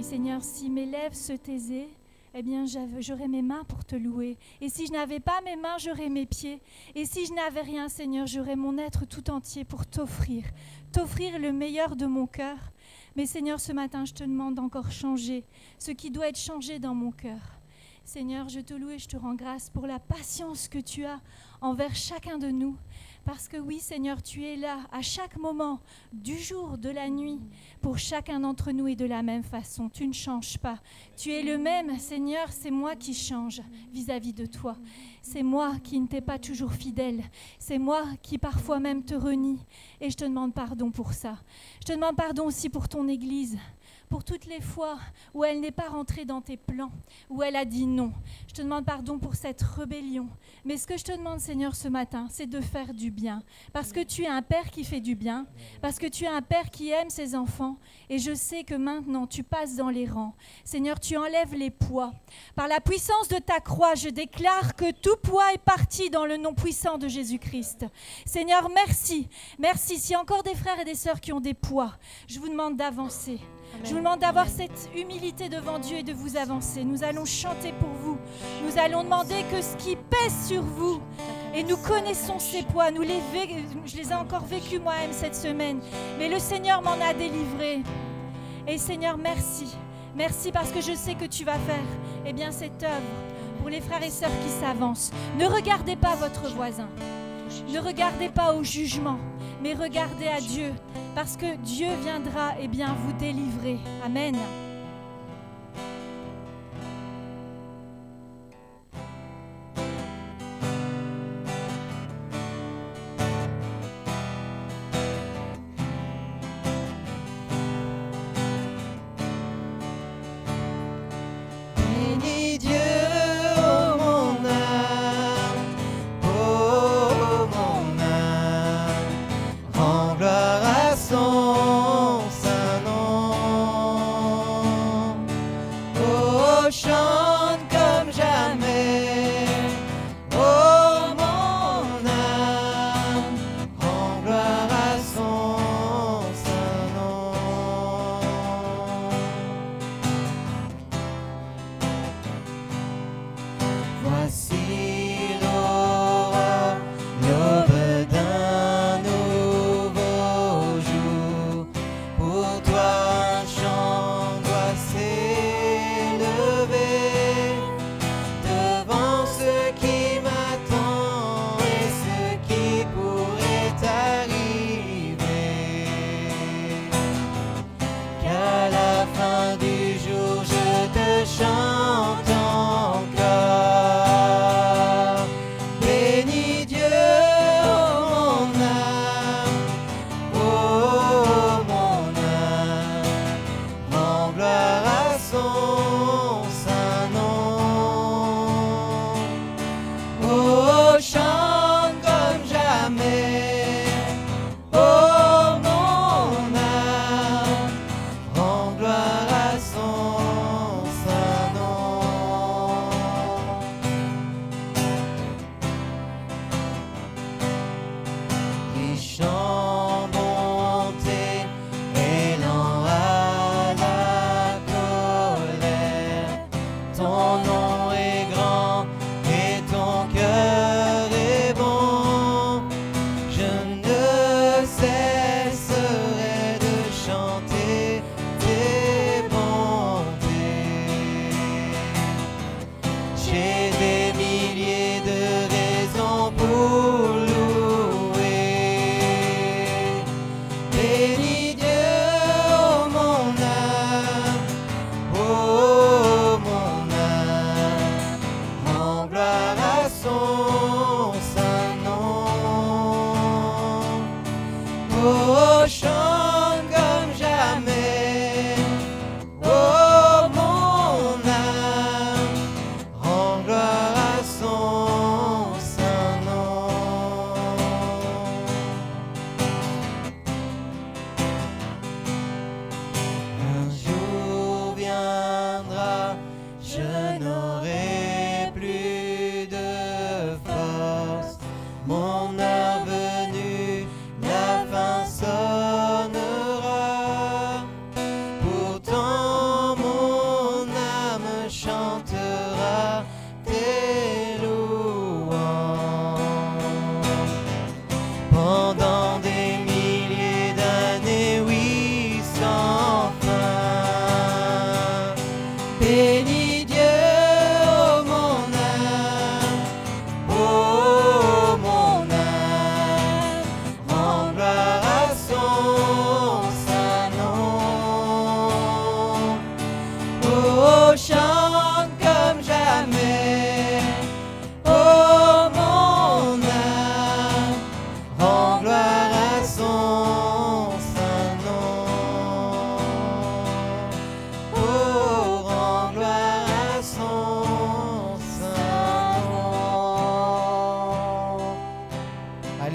Oui, Seigneur, si mes lèvres se taisaient, eh bien, j'aurais mes mains pour te louer. Et si je n'avais pas mes mains, j'aurais mes pieds. Et si je n'avais rien, Seigneur, j'aurais mon être tout entier pour t'offrir le meilleur de mon cœur. Mais Seigneur, ce matin, je te demande d'encore changer ce qui doit être changé dans mon cœur. Seigneur, je te loue et je te rends grâce pour la patience que tu as envers chacun de nous. Parce que oui, Seigneur, tu es là à chaque moment du jour, de la nuit, pour chacun d'entre nous et de la même façon. Tu ne changes pas. Tu es le même, Seigneur, c'est moi qui change vis-à-vis de toi. C'est moi qui ne t'ai pas toujours fidèle. C'est moi qui parfois même te renie. Et je te demande pardon pour ça. Je te demande pardon aussi pour ton Église, pour toutes les fois où elle n'est pas rentrée dans tes plans, où elle a dit non. Je te demande pardon pour cette rébellion. Mais ce que je te demande, Seigneur, ce matin, c'est de faire du bien. Parce que tu es un Père qui fait du bien, parce que tu es un Père qui aime ses enfants. Et je sais que maintenant, tu passes dans les rangs. Seigneur, tu enlèves les poids. Par la puissance de ta croix, je déclare que tout poids est parti dans le nom puissant de Jésus-Christ. Seigneur, merci. Merci. S'il y a encore des frères et des sœurs qui ont des poids, je vous demande d'avancer. Amen. Je vous demande d'avoir cette humilité devant Dieu et de vous avancer. Nous allons chanter pour vous. Nous allons demander que ce qui pèse sur vous, et nous connaissons ces poids, je les ai encore vécus moi-même cette semaine, mais le Seigneur m'en a délivré. Et Seigneur, merci. Merci parce que je sais que tu vas faire cette œuvre pour les frères et sœurs qui s'avancent. Ne regardez pas votre voisin. Ne regardez pas au jugement, mais regardez à Dieu, parce que Dieu viendra vous délivrer. Amen.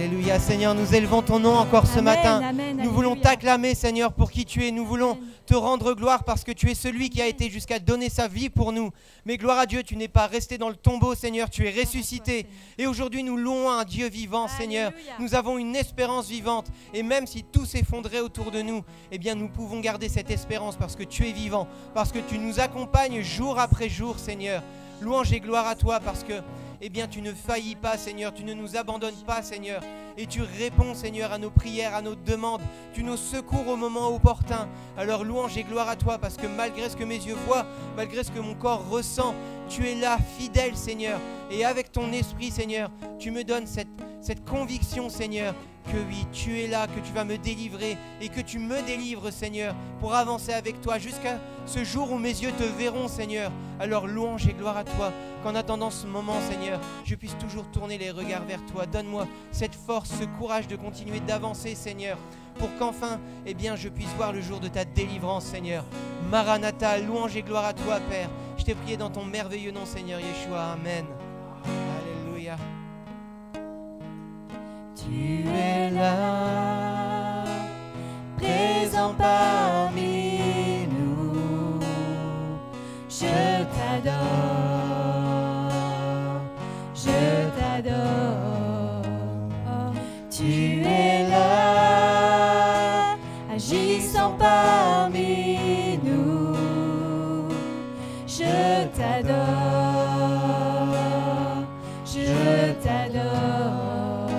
Alléluia. Seigneur, nous élevons ton nom encore ce matin. Amen, Nous voulons alléluia. t'acclamer, Seigneur, pour qui tu es. Nous voulons Amen. te rendre gloire parce que tu es celui qui a été jusqu'à donner sa vie pour nous. Mais gloire à Dieu, tu n'es pas resté dans le tombeau, Seigneur, tu es ressuscité. Et aujourd'hui, nous louons un Dieu vivant, Seigneur. Alléluia. Nous avons une espérance vivante. Et même si tout s'effondrait autour de nous, eh bien, nous pouvons garder cette espérance parce que tu es vivant, parce que tu nous accompagnes jour après jour, Seigneur. Louange et gloire à toi parce que eh bien, tu ne faillis pas, Seigneur, tu ne nous abandonnes pas, Seigneur, et tu réponds, Seigneur, à nos prières, à nos demandes, tu nous secours au moment opportun. Alors louange et gloire à toi, parce que malgré ce que mes yeux voient, malgré ce que mon corps ressent, tu es là, fidèle, Seigneur, et avec ton esprit, Seigneur, tu me donnes cette conviction, Seigneur, que oui, tu es là, que tu vas me délivrer, et que tu me délivres, Seigneur, pour avancer avec toi jusqu'à ce jour où mes yeux te verront, Seigneur. Alors louange et gloire à toi, qu'en attendant ce moment, Seigneur, je puisse toujours tourner les regards vers toi. Donne-moi cette force, ce courage de continuer d'avancer, Seigneur, pour qu'enfin, eh bien, je puisse voir le jour de ta délivrance, Seigneur. Maranatha, louange et gloire à toi, Père. Je t'ai prié dans ton merveilleux nom, Seigneur Yeshua. Amen. Alléluia. Tu es là, présent parmi nous. Je t'adore, je t'adore. Tu es là, agissant parmi nous. Je t'adore, je t'adore.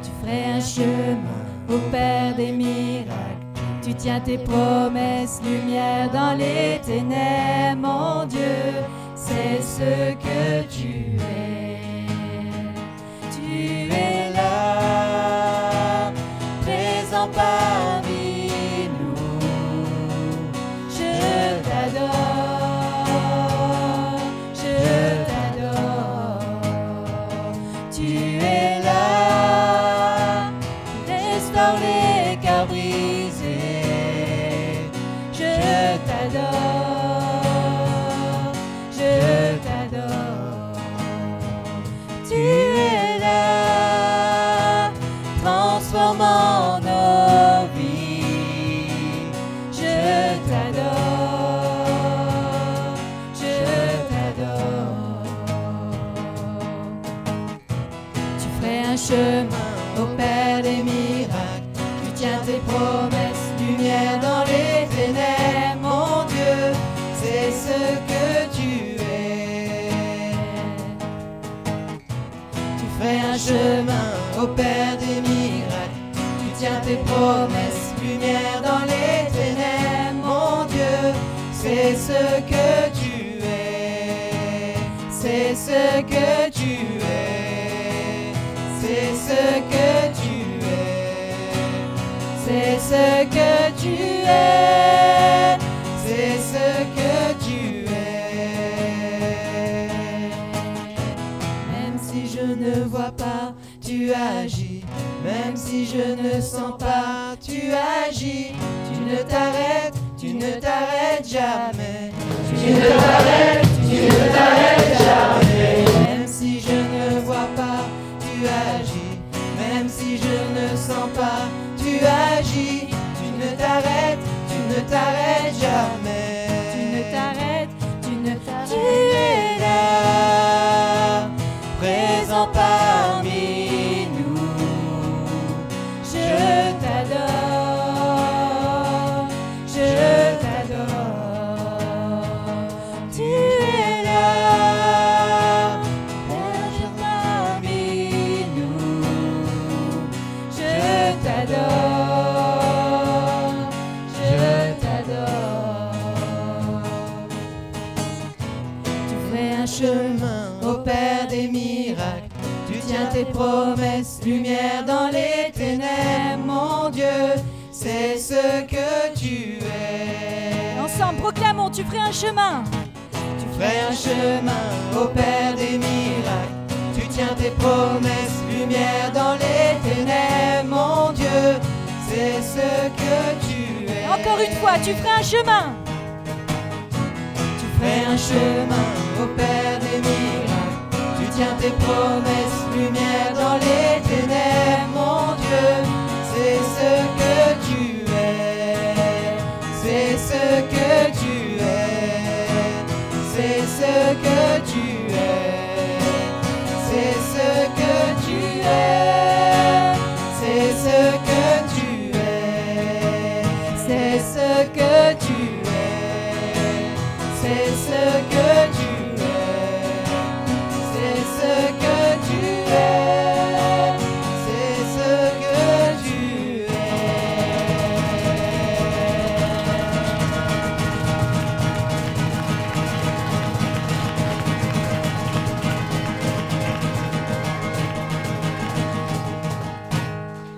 Tu ferais un chemin au Père des miracles. Tu tiens tes promesses, lumière dans les ténèbres, mon Dieu, c'est ce que tu es. Tu es là, présent parmi nous. Je t'adore, je t'adore. Tu es là, restaure les cœurs brisés. Je t'adore, je t'adore. Tu es là, transformant nos vies. Je t'adore, je t'adore. Tu ferais un chemin au Père des miracles. Tu tiens tes promesses, lumière dans les ténèbres, mon Dieu, c'est ce que tu es. Tu ferais un chemin au Père des miracles. Tu tiens tes promesses, lumière dans les ténèbres, mon Dieu, c'est ce que tu es. C'est ce que tu es. C'est ce que tu es. C'est ce que tu es. C'est ce que tu es. Même si je ne vois pas, tu agis. Même si je ne sens pas, tu agis. Tu ne t'arrêtes jamais. Tu ne t'arrêtes jamais. Même si je ne vois pas, tu agis. Même si je ne sens pas, tu agis. Tu ne t'arrêtes jamais. Tu es là, présent parmi nous. Je t'adore, je t'adore. Tu es là, présent parmi nous. Je t'adore, je t'adore. Tu ferais un chemin au Père des miracles. Tu tiens tes promesses, lumière dans les ténèbres, mon Dieu, c'est ce que tu es. Ensemble, proclamons, tu ferais un chemin. Tu ferais un chemin au Père des miracles. Tu tiens tes promesses, lumière dans les ténèbres, mon Dieu, c'est ce que tu es. Encore une fois, tu ferais un chemin. Tu ferais un chemin au Père des miracles. Tu tiens tes promesses, lumière dans les ténèbres, mon Dieu, c'est ce que tu es, c'est ce que tu es, c'est ce que tu es, c'est ce que tu es, c'est ce que tu es, c'est ce que tu es, c'est ce que tu es, c'est ce que tu es, c'est ce que tu es.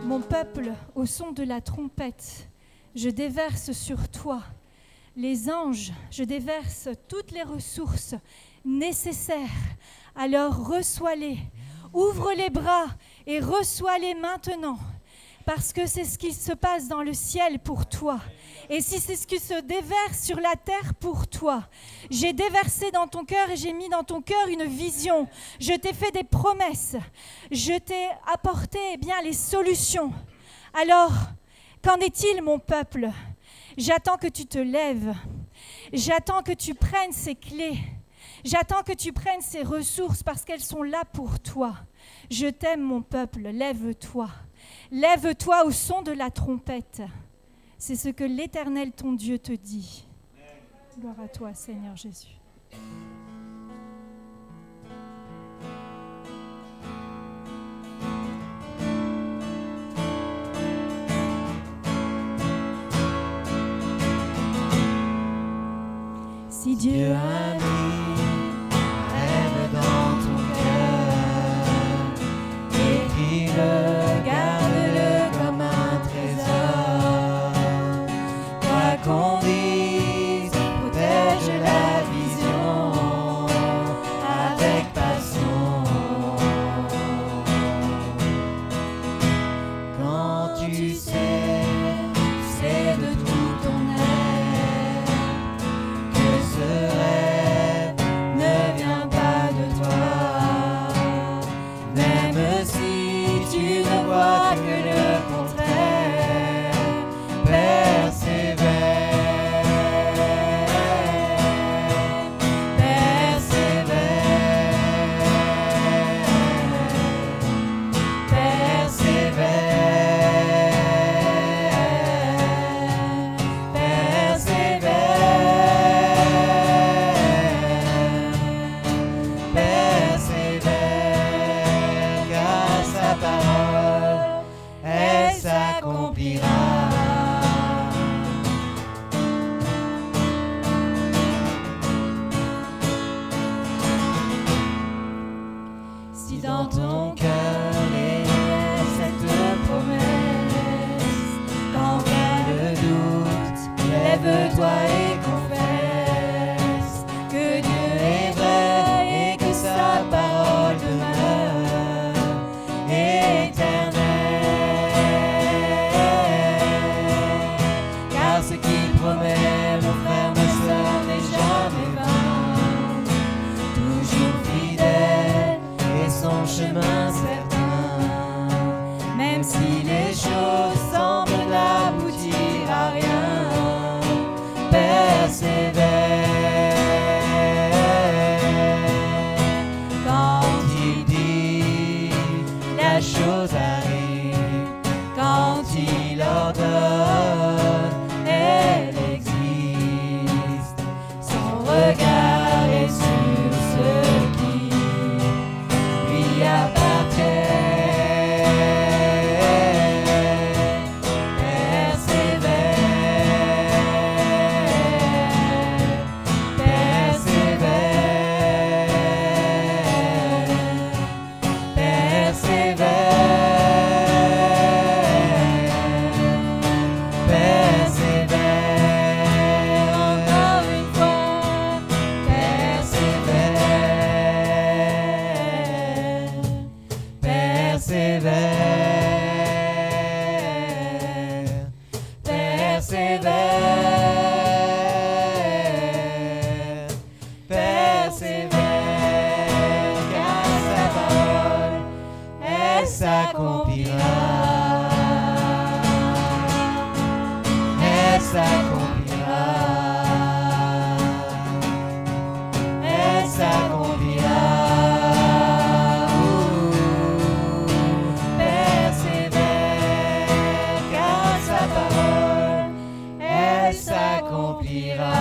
Mon peuple, au son de la trompette, je déverse sur toi les anges, je déverse toutes les ressources nécessaires. Alors reçois-les, ouvre les bras et reçois-les maintenant, parce que c'est ce qui se passe dans le ciel pour toi. Et si c'est ce qui se déverse sur la terre pour toi, j'ai déversé dans ton cœur et j'ai mis dans ton cœur une vision. Je t'ai fait des promesses, je t'ai apporté les solutions. Alors, qu'en est-il, mon peuple ? J'attends que tu te lèves. J'attends que tu prennes ces clés. J'attends que tu prennes ces ressources parce qu'elles sont là pour toi. Je t'aime, mon peuple. Lève-toi. Lève-toi au son de la trompette. C'est ce que l'Éternel, ton Dieu, te dit. Gloire à toi, Seigneur Jésus. Si Dieu a mis rêve dans ton cœur et qu'il garde-le comme un trésor, quoi qu'on dise, protège la vision avec passion. Quand tu sais de tout ton être, ce rêve s'accomplira. Elle s'accomplira. Elle s'accomplira. Persévère, car sa parole, elle s'accomplira.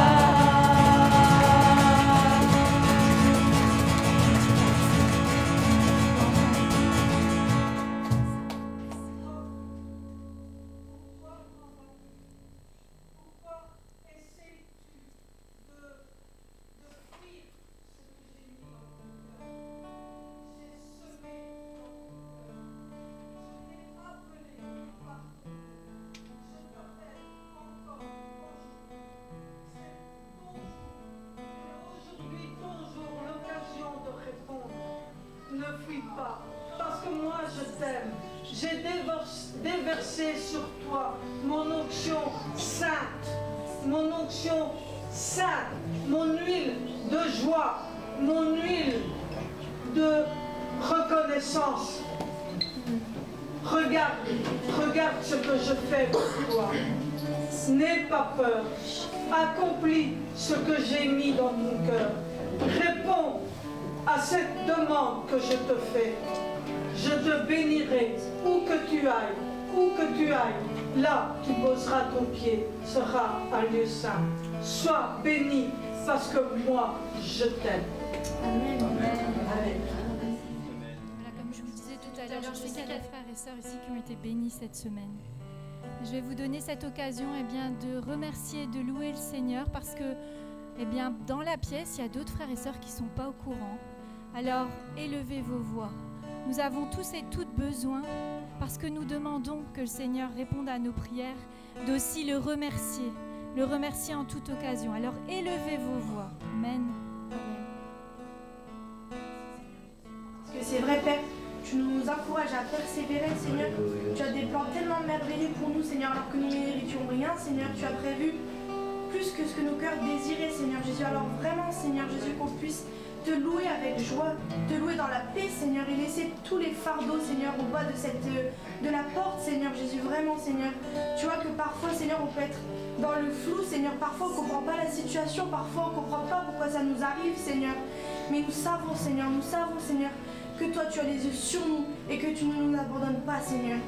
J'ai déversé sur toi mon onction sainte, mon huile de joie, mon huile de reconnaissance. Regarde ce que je fais pour toi. N'aie pas peur. Accomplis ce que j'ai mis dans mon cœur. Réponds à cette demande que je te fais. Je te bénirai où que tu ailles, là tu poseras ton pied, sera un lieu saint. Sois béni parce que moi je t'aime. Amen. Amen. Voilà, comme je vous le disais tout à l'heure, je sais qu'il y a des frères et sœurs ici qui ont été bénis cette semaine. Je vais vous donner cette occasion de remercier, de louer le Seigneur parce que dans la pièce, il y a d'autres frères et sœurs qui ne sont pas au courant. Alors, élevez vos voix. Nous avons tous et toutes besoin, parce que nous demandons que le Seigneur réponde à nos prières, d'aussi le remercier en toute occasion. Alors élevez vos voix. Amen. Parce que c'est vrai, Père, tu nous encourages à persévérer, Seigneur. Tu as des plans tellement merveilleux pour nous, Seigneur, alors que nous ne méritions rien, Seigneur. Tu as prévu plus que ce que nos cœurs désiraient, Seigneur Jésus. Alors vraiment, Seigneur Jésus, qu'on puisse te louer avec joie, te louer dans la paix, Seigneur, et laisser tous les fardeaux, Seigneur, au bas de la porte, Seigneur Jésus, vraiment, Seigneur. Tu vois que parfois, Seigneur, on peut être dans le flou, Seigneur, parfois on ne comprend pas la situation, parfois on ne comprend pas pourquoi ça nous arrive, Seigneur. Mais nous savons, Seigneur, que toi, tu as les yeux sur nous et que tu ne nous abandonnes pas, Seigneur.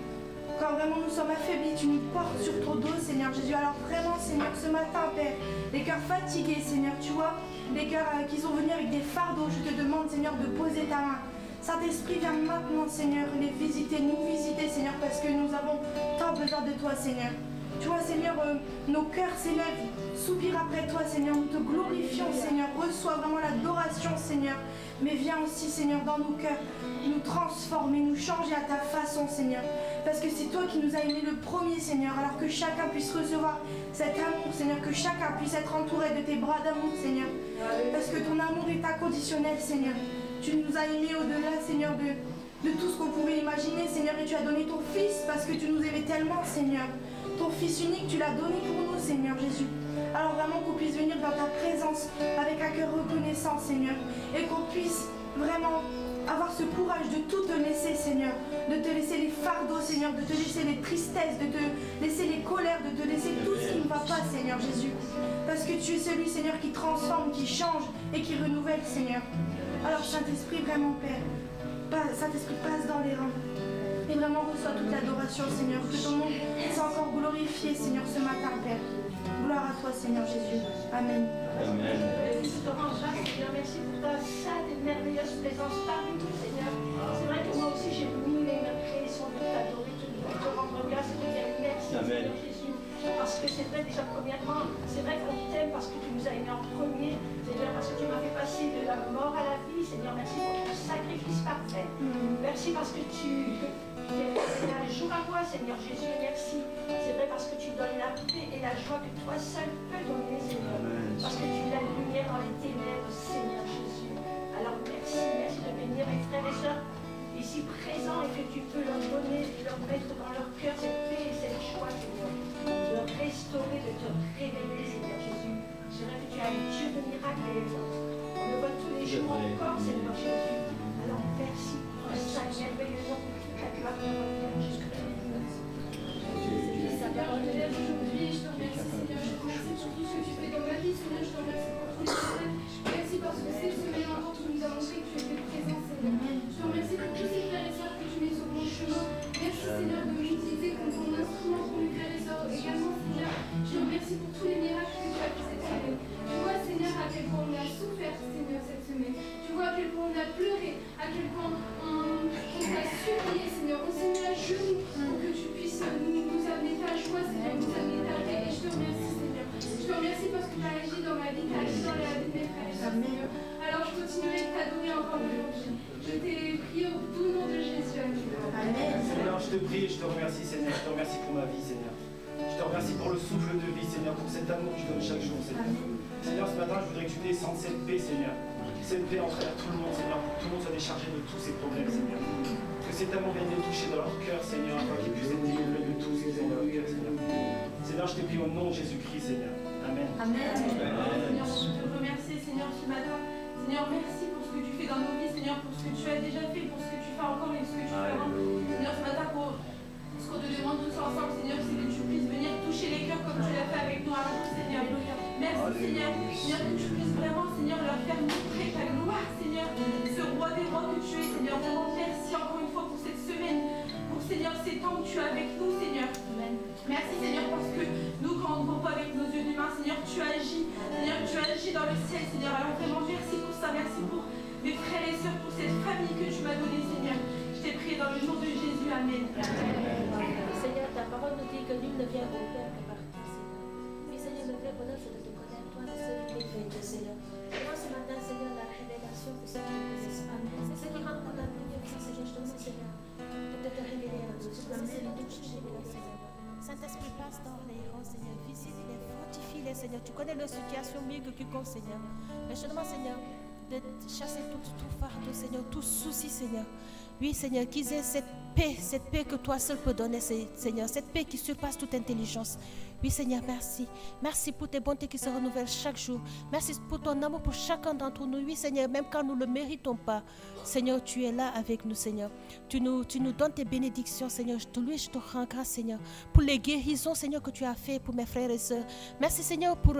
Quand vraiment nous sommes affaiblis, tu nous portes sur ton dos, Seigneur Jésus. Alors vraiment, Seigneur, ce matin, Père, les cœurs fatigués, Seigneur, tu vois, les cœurs qui sont venus avec des fardeaux, je te demande, Seigneur, de poser ta main. Saint-Esprit, viens maintenant, Seigneur, les visiter, nous visiter, Seigneur, parce que nous avons tant besoin de toi, Seigneur. Tu vois, Seigneur, nos cœurs s'élèvent, soupirent après toi, Seigneur. Nous te glorifions, Seigneur. Reçois vraiment l'adoration, Seigneur. Mais viens aussi, Seigneur, dans nos cœurs, nous transformer, nous changer à ta façon, Seigneur. Parce que c'est toi qui nous as aimés le premier, Seigneur. Alors que chacun puisse recevoir cet amour, Seigneur. Que chacun puisse être entouré de tes bras d'amour, Seigneur. Parce que ton amour est inconditionnel, Seigneur. Tu nous as aimés au-delà, Seigneur, de tout ce qu'on pouvait imaginer, Seigneur. Et tu as donné ton Fils parce que tu nous aimais tellement, Seigneur. Ton Fils unique, tu l'as donné pour nous, Seigneur Jésus. Alors vraiment qu'on puisse venir dans ta présence avec un cœur reconnaissant, Seigneur. Et qu'on puisse vraiment avoir ce courage de tout te laisser, Seigneur. De te laisser les fardeaux, Seigneur. De te laisser les tristesses, de te laisser les colères, de te laisser tout ce qui ne va pas, Seigneur Jésus. Parce que tu es celui, Seigneur, qui transforme, qui change et qui renouvelle, Seigneur. Alors Saint-Esprit, vraiment, Père, Saint-Esprit, passe dans les rangs. Et vraiment reçois toute l'adoration, Seigneur. Que ton nom soit encore glorifié, Seigneur, ce matin, Père. Gloire à toi, Seigneur Jésus. Amen. Amen. Je te rends grâce, Seigneur. Merci pour ta sainte et merveilleuse présence parmi nous, Seigneur. C'est vrai que moi aussi, j'ai voulu m'aimer son de t'adorer, de te rendre grâce et de dire merci, Seigneur Jésus. Parce que c'est vrai, déjà, premièrement, c'est vrai qu'on t'aime parce que tu nous as aimés en premier, Seigneur, parce que tu m'as fait passer de la mort à la vie, Seigneur. Merci pour ton sacrifice parfait. Merci parce que tu es un jour à moi, Seigneur Jésus. Merci. C'est vrai parce que tu donnes la paix et la joie que toi seul peux donner, Seigneur. Parce que tu es la lumière dans les ténèbres, Seigneur Jésus. Alors merci de bénir mes frères et sœurs ici présents et que tu peux leur donner, leur mettre dans leur cœur cette paix et cette joie, Seigneur. De restaurer, de te révéler, Seigneur Jésus. C'est vrai que tu es un Dieu de miracles et on le voit tous les jours encore, Seigneur Jésus. Alors merci pour ça merveilleux nom. ta gloire te revienne. Seigneur, je te lève aujourd'hui et je te remercie, Seigneur. Je te remercie pour tout ce que tu fais dans ma vie, Seigneur. Je te remercie pour tout ce que tu fais. Merci parce que cette semaine encore, tu nous as montré que tu étais présent, Seigneur. Je te remercie pour tous ces frères et sœurs que tu mets sur mon chemin. Merci, Seigneur, de m'utiliser comme ton instrument pour mes frères et sœurs. Également, Seigneur, je te remercie pour tous les miracles que tu as fait cette semaine. Tu vois, Seigneur, à quel point on a souffert, Seigneur, cette semaine. Tu vois à quel point on a pleuré, à quel point on t'a supplié, Seigneur. On s'est mis à genoux pour que tu puisses nous amener ta joie, Seigneur, nous amener ta paix. Et je te remercie, Seigneur. Je te remercie parce que tu as agi dans ma vie, tu as agi dans la vie de mes frères et sœurs, Seigneur. Alors je continuerai de t'adorer encore aujourd'hui. Je t'ai prié au doux nom de Jésus. Amen. Seigneur, je te prie et je te remercie, Seigneur. Je te remercie pour ma vie, Seigneur. Je te remercie pour le souffle de vie, Seigneur, pour cet amour que tu donnes chaque jour, Seigneur. Seigneur, ce matin, je voudrais que tu descendes cette paix, Seigneur. Cette paix envers tout le monde, Seigneur, pour que tout le monde soit déchargé de tous ses problèmes, Seigneur. Que cet amour vienne les toucher dans leur cœur, Seigneur, afin qu'ils puissent être délivrés de tous ces dans leur cœur, Seigneur. Seigneur, je te prie au nom de Jésus-Christ, Seigneur. Amen. Amen. Seigneur, je te remercie, Seigneur, ce matin. Seigneur, merci pour ce que tu fais dans nos vies, Seigneur, pour ce que tu as déjà fait, pour ce que tu fais encore et ce que tu feras. Seigneur, ce matin, pour ce qu'on te demande tous ensemble, Seigneur, c'est que tu puisses venir toucher les cœurs comme tu l'as fait avec nous à jour, Seigneur. Merci, Seigneur. Seigneur, que tu puisses vraiment, Seigneur, leur faire montrer ta gloire, Seigneur, ce roi des rois que tu es, Seigneur. Vraiment, merci encore une fois pour cette semaine, pour, Seigneur, ces temps que tu as avec nous, Seigneur. Merci, Seigneur, parce que nous, quand on ne voit pas avec nos yeux humains, Seigneur, tu agis. Seigneur, tu agis dans le ciel, Seigneur. Alors vraiment, merci pour ça. Merci pour mes frères et sœurs, pour cette famille que tu m'as donnée, Seigneur. Je t'ai prié dans le nom de Jésus. Amen. Seigneur, ta parole nous dit que nul ne vient au Père que par toi, Seigneur. Mais Seigneur, le vrai bonheur, c'est de te connaître, toi, le seul qui est Seigneur. Et moi, ce matin, Seigneur, la révélation pour ceux qui ne connaissent pas. C'est ceux qui rentrent dans la prière, Seigneur, je te demande, Seigneur, de te révéler à nous. Je te demande, Seigneur, de toucher les cœurs, Seigneur. Saint-Esprit, passe dans les rangs, Seigneur. Visite-les, fortifie-les, Seigneur. Tu connais leur situation mieux que quiconque, Seigneur. Mais je te demande, Seigneur, de chasser tout fardeau, Seigneur, tout souci, Seigneur. Oui, Seigneur, qu'ils aient cette paix que toi seul peux donner, Seigneur, cette paix qui surpasse toute intelligence. Oui, Seigneur, merci. Merci pour tes bontés qui se renouvellent chaque jour. Merci pour ton amour pour chacun d'entre nous. Oui, Seigneur, même quand nous ne le méritons pas, Seigneur, tu es là avec nous, Seigneur. Tu nous donnes tes bénédictions, Seigneur. Je te loue et je te rends grâce, Seigneur, pour les guérisons, Seigneur, que tu as fait pour mes frères et sœurs. Merci, Seigneur, pour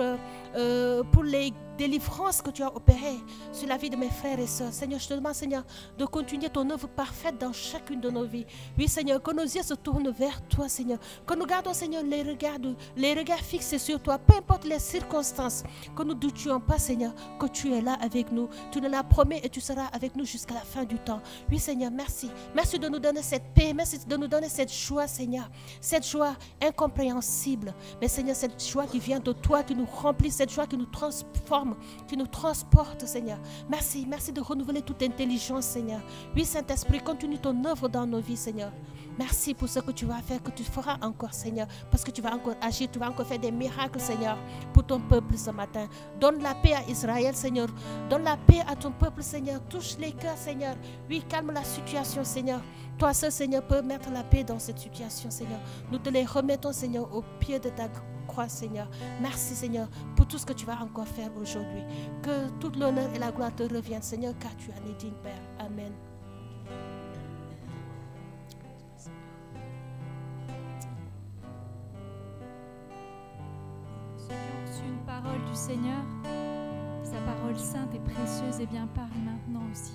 les délivrances que tu as opérées sur la vie de mes frères et sœurs. Seigneur, je te demande, Seigneur, de continuer ton œuvre parfaite dans chacune de nos vies. Oui, Seigneur, que nos yeux se tournent vers toi, Seigneur. Que nous gardons, Seigneur, les regards fixés sur toi, peu importe les circonstances. Que nous ne doutions pas, Seigneur, que tu es là avec nous. Tu nous l'as promis et tu seras avec nous jusqu'à la fin du temps. Oui, Seigneur, merci. Merci de nous donner cette paix. Merci de nous donner cette joie, Seigneur. Cette joie incompréhensible. Mais, Seigneur, cette joie qui vient de toi, qui nous remplit, cette joie qui nous transforme, qui nous transporte, Seigneur. Merci. Merci de renouveler toute intelligence, Seigneur. Oui, Saint-Esprit, continue ton œuvre dans nos vies, Seigneur. Merci pour ce que tu vas faire, que tu feras encore, Seigneur, parce que tu vas encore agir, tu vas encore faire des miracles, Seigneur, pour ton peuple ce matin. Donne la paix à Israël, Seigneur. Donne la paix à ton peuple, Seigneur. Touche les cœurs, Seigneur. Oui, calme la situation, Seigneur. Toi seul, Seigneur, peux mettre la paix dans cette situation, Seigneur. Nous te les remettons, Seigneur, au pied de ta croix, Seigneur. Merci, Seigneur, pour tout ce que tu vas encore faire aujourd'hui. Que toute l'honneur et la gloire te reviennent, Seigneur, car tu en es digne, Père. Amen. Une parole du Seigneur, sa parole sainte et précieuse, et bien parle maintenant aussi.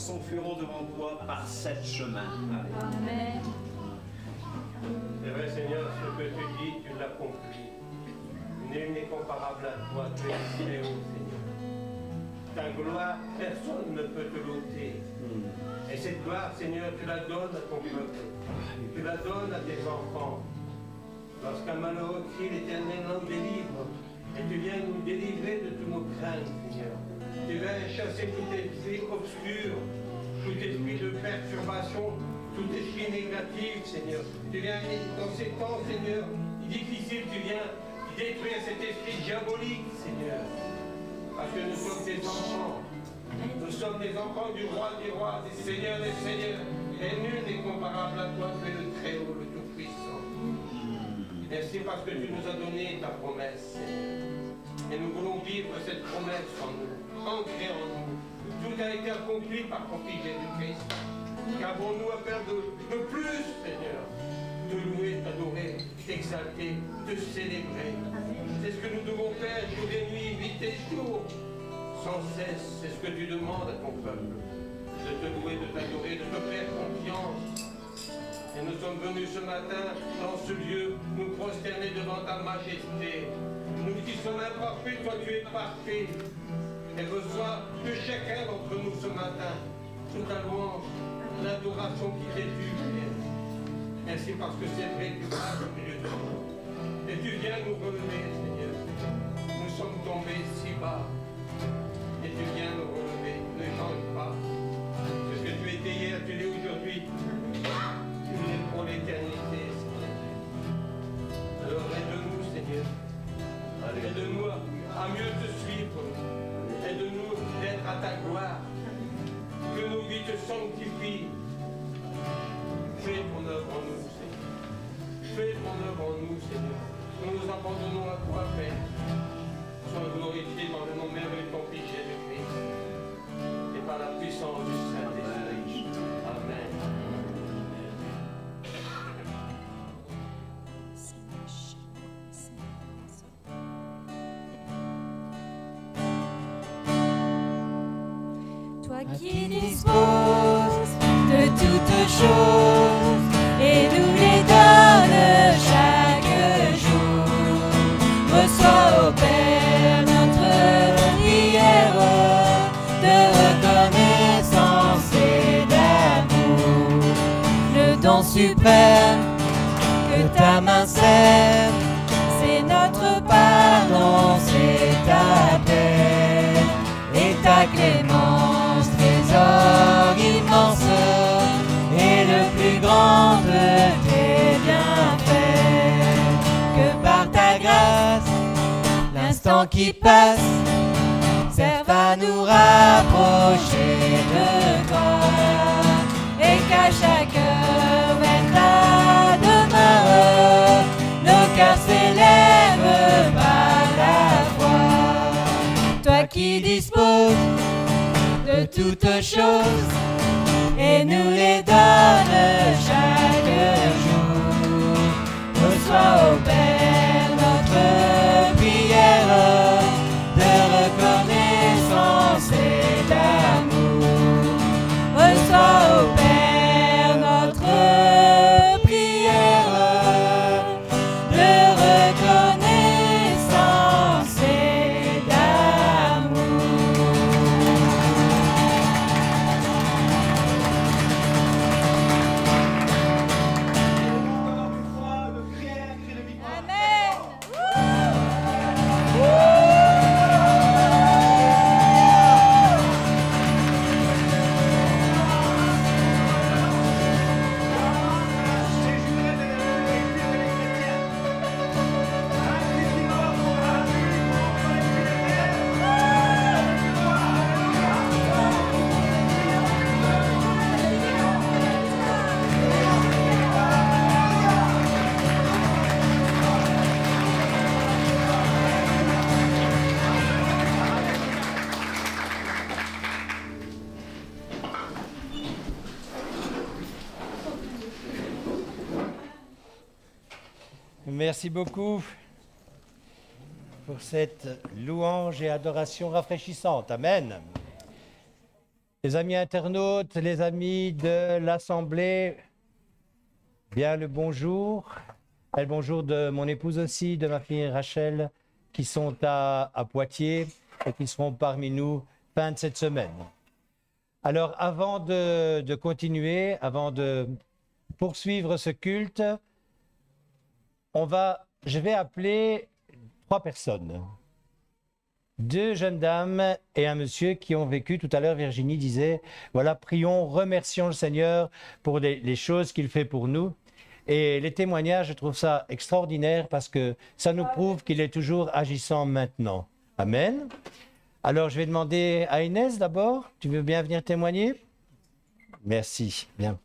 s'enfuiront devant toi par 7 chemins. Amen. C'est vrai, Seigneur, ce que tu dis, tu l'accomplis. Nul n'est comparable à toi, tu es très haut, Seigneur. Ta gloire, personne ne peut te l'ôter. Et cette gloire, Seigneur, tu la donnes à ton peuple. Tu la donnes à tes enfants. Lorsqu'un malheureux crie, l'Éternel l'en délivre. Et tu viens nous délivrer de tous nos craintes, Seigneur. Tu viens chasser tout esprit obscur, tout esprit de perturbation, tout esprit négatif, Seigneur. Tu viens dans ces temps, Seigneur, difficiles, tu viens détruire cet esprit diabolique, Seigneur. Parce que nous sommes des enfants. Nous sommes des enfants du roi des rois, des seigneurs des seigneurs. Et nul n'est comparable à toi, tu es le Très-Haut, le Tout-Puissant. Merci parce que tu nous as donné ta promesse, Seigneur. Et nous voulons vivre cette promesse en nous, ancrée en nous. Tout a été accompli par ton Fils Jésus-Christ. Qu'avons-nous à faire de plus, Seigneur? De louer, t'adorer, t'exalter, te célébrer. C'est ce que nous devons faire jour et nuit, nuit et jour. Sans cesse, c'est ce que tu demandes à ton peuple. De te louer, de t'adorer, de te faire confiance. Et nous sommes venus ce matin dans ce lieu, nous prosterner devant ta majesté. Nous qui sommes imparfaits, toi tu es parfait. Et reçois de chacun d'entre nous ce matin toute la louange, l'adoration qui t'est due, Père. Merci parce que c'est vrai, tu passes au milieu de nous. Et tu viens nous relever, Seigneur. Nous sommes tombés si bas. Et tu viens nous relever. Ne change pas. Ce que tu étais hier, tu l'es aujourd'hui. Tu l'es pour l'éternité, Seigneur. Alors aide-nous, Seigneur. Aide-nous à mieux te suivre. Aide-nous d'être à ta gloire. Que nos vies te sanctifient. Fais ton œuvre en nous, Seigneur. Fais ton œuvre en nous, Seigneur. Nous nous abandonnons à toi, Père. Sois glorifié dans le nom merveilleux de ton Fils Jésus-Christ. Et par la puissance du Saint-Esprit. Amen. Toi qui disposes de toutes choses et nous les donnes chaque jour, reçois, ô Père, notre prière de reconnaissance et d'amour, le don suprême que ta main sert, c'est notre pardon, c'est ta paix et ta clémence, trésor immense et le plus grand de tes bienfaits. Que par ta grâce, l'instant qui passe serve à nous rapprocher de toi, et qu'à chaque heure vers ta demeure, nos cœurs s'élèvent par la foi. Toi qui disposes de toutes choses et nous les donnes chaque jour, reçois, ô Père, notre prière de reconnaissance et d'amour. Reçois, ô Père, notre prière de reconnaissance et d'amour. Merci beaucoup pour cette louange et adoration rafraîchissante. Amen. Les amis internautes, les amis de l'Assemblée, bien le bonjour. Et le bonjour de mon épouse aussi, de ma fille Rachel, qui sont à Poitiers et qui seront parmi nous fin de cette semaine. Alors, avant de continuer, avant de poursuivre ce culte, je vais appeler 3 personnes. 2 jeunes dames et un monsieur qui ont vécu. Tout à l'heure, Virginie disait, voilà, prions, remercions le Seigneur pour les choses qu'il fait pour nous. Et les témoignages, je trouve ça extraordinaire parce que ça nous prouve qu'il est toujours agissant maintenant. Amen. Alors, je vais demander à Inès d'abord. Tu veux bien venir témoigner? Merci. Bien.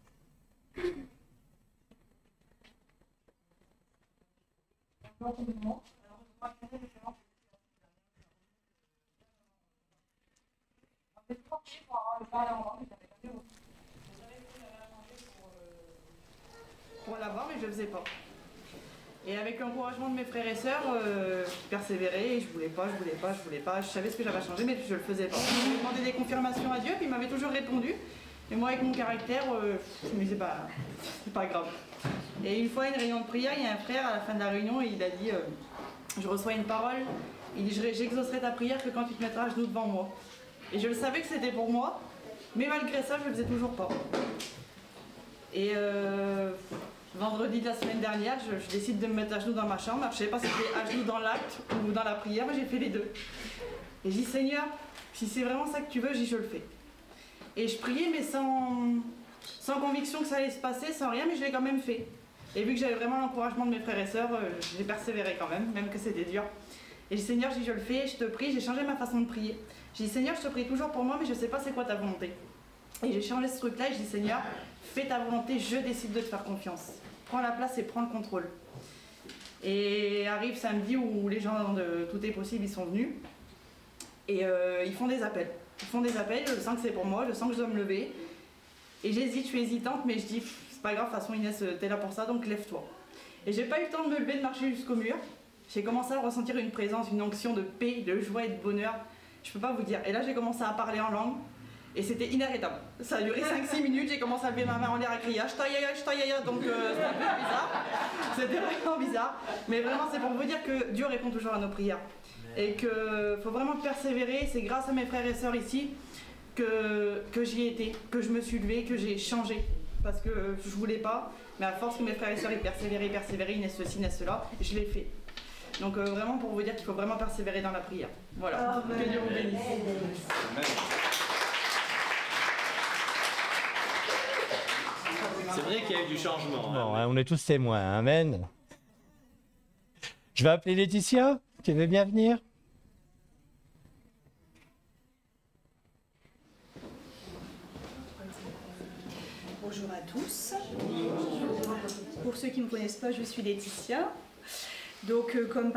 Pour l'avoir, mais je le faisais pas. Et avec l'encouragement de mes frères et sœurs, je persévérais et je voulais pas. Je savais ce que j'avais changé, mais je le faisais pas. J'ai demandé des confirmations à Dieu, puis il m'avait toujours répondu. Et moi, avec mon caractère, je me disais, c'est pas grave. Et une fois, à une réunion de prière, il y a un frère à la fin de la réunion, et il a dit, je reçois une parole, il dit, j'exaucerai ta prière que quand tu te mettras à genoux devant moi. Et je le savais que c'était pour moi, mais malgré ça, je le faisais toujours pas. Et vendredi de la semaine dernière, je décide de me mettre à genoux dans ma chambre. Alors, je ne sais pas si c'était à genoux dans l'acte ou dans la prière, mais j'ai fait les deux. Et je dis, Seigneur, si c'est vraiment ça que tu veux, je le fais. Et je priais, mais sans conviction que ça allait se passer, sans rien, mais je l'ai quand même fait. Et vu que j'avais vraiment l'encouragement de mes frères et sœurs, j'ai persévéré quand même que c'était dur. Et je dis, Seigneur, je le fais, je te prie, j'ai changé ma façon de prier. Je dis, Seigneur, je te prie toujours pour moi, mais je ne sais pas c'est quoi ta volonté. Et j'ai changé ce truc-là, et je dis, Seigneur, fais ta volonté, je décide de te faire confiance. Prends la place et prends le contrôle. Et arrive samedi où les gens de Tout est possible, ils sont venus. Et ils font des appels. Je sens que c'est pour moi, je sens que je dois me lever. Et j'hésite, je suis hésitante, mais je dis, c'est pas grave, de toute façon Inès, t'es là pour ça, donc lève-toi. Et j'ai pas eu le temps de me lever, de marcher jusqu'au mur. J'ai commencé à ressentir une présence, une onction de paix, de joie et de bonheur. Je peux pas vous dire. Et là, j'ai commencé à parler en langue. Et c'était inarrêtable. Ça a duré 5-6 minutes, j'ai commencé à lever ma main en l'air à crier Ashtayaya, donc c'était un peu bizarre. C'était vraiment bizarre. Mais vraiment, c'est pour vous dire que Dieu répond toujours à nos prières. Et qu'il faut vraiment persévérer. C'est grâce à mes frères et sœurs ici que j'y ai été, que je me suis levée, que j'ai changé. Parce que je voulais pas, mais à force que mes frères et sœurs ils persévéraient, Inès ceci, Inès cela, je l'ai fait. Donc vraiment pour vous dire qu'il faut vraiment persévérer dans la prière. Voilà. Que Dieu vous bénisse. Amen. C'est vrai qu'il y a eu du changement. Bon, hein, on est tous témoins. Amen. Je vais appeler Laetitia. Tu veux bien venir? Bonjour à tous. Pour ceux qui ne me connaissent pas, je suis Laetitia. Donc, comme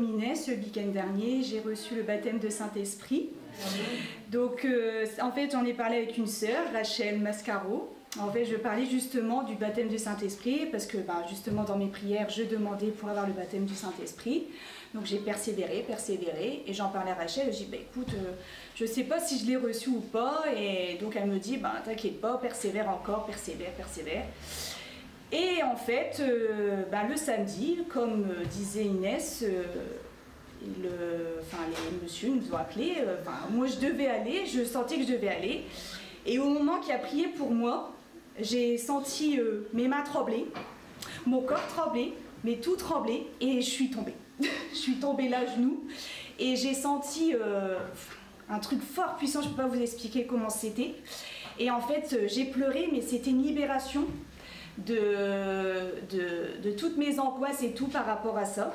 Inès, le week-end dernier, j'ai reçu le baptême de Saint-Esprit. Donc, en fait, j'en ai parlé avec une sœur, Rachel Mascaro. En fait, je parlais justement du baptême du Saint-Esprit parce que justement dans mes prières, je demandais pour avoir le baptême du Saint-Esprit. Donc j'ai persévéré et j'en parlais à Rachel. Je dis, écoute, je ne sais pas si je l'ai reçu ou pas. Et donc elle me dit, t'inquiète pas, persévère encore, persévère. Et en fait, le samedi, comme disait Inès, les messieurs nous ont appelés. Moi je devais aller, je sentais que je devais aller. Et au moment qu'il a prié pour moi, j'ai senti mes mains trembler, mon corps trembler, mais tout trembler, et je suis tombée. Je suis tombée là à genoux, et j'ai senti un truc fort puissant, je ne peux pas vous expliquer comment c'était. Et en fait, j'ai pleuré, mais c'était une libération de toutes mes angoisses et tout par rapport à ça.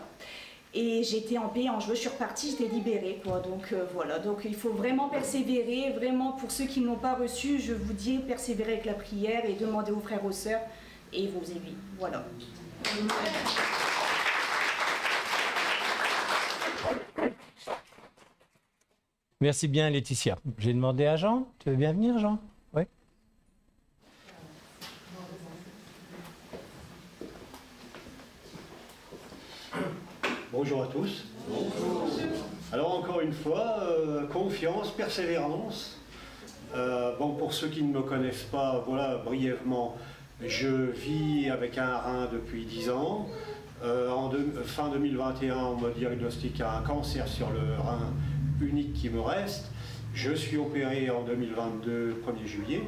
Et j'étais en paix, en joie, je suis repartie, j'étais libérée, quoi. Donc voilà, donc il faut vraiment persévérer, vraiment pour ceux qui ne l'ont pas reçu, je vous dis, persévérer avec la prière et demandez aux frères, aux sœurs et vos aiguilles. Voilà. Merci bien Laetitia. J'ai demandé à Jean, tu veux bien venir Jean? Oui. Bonjour à tous. Bonjour. Alors encore une fois, confiance, persévérance. Pour ceux qui ne me connaissent pas, voilà brièvement, je vis avec un rein depuis 10 ans. Fin 2021, on me diagnostique un cancer sur le rein unique qui me reste. Je suis opéré en 2022, 1er juillet.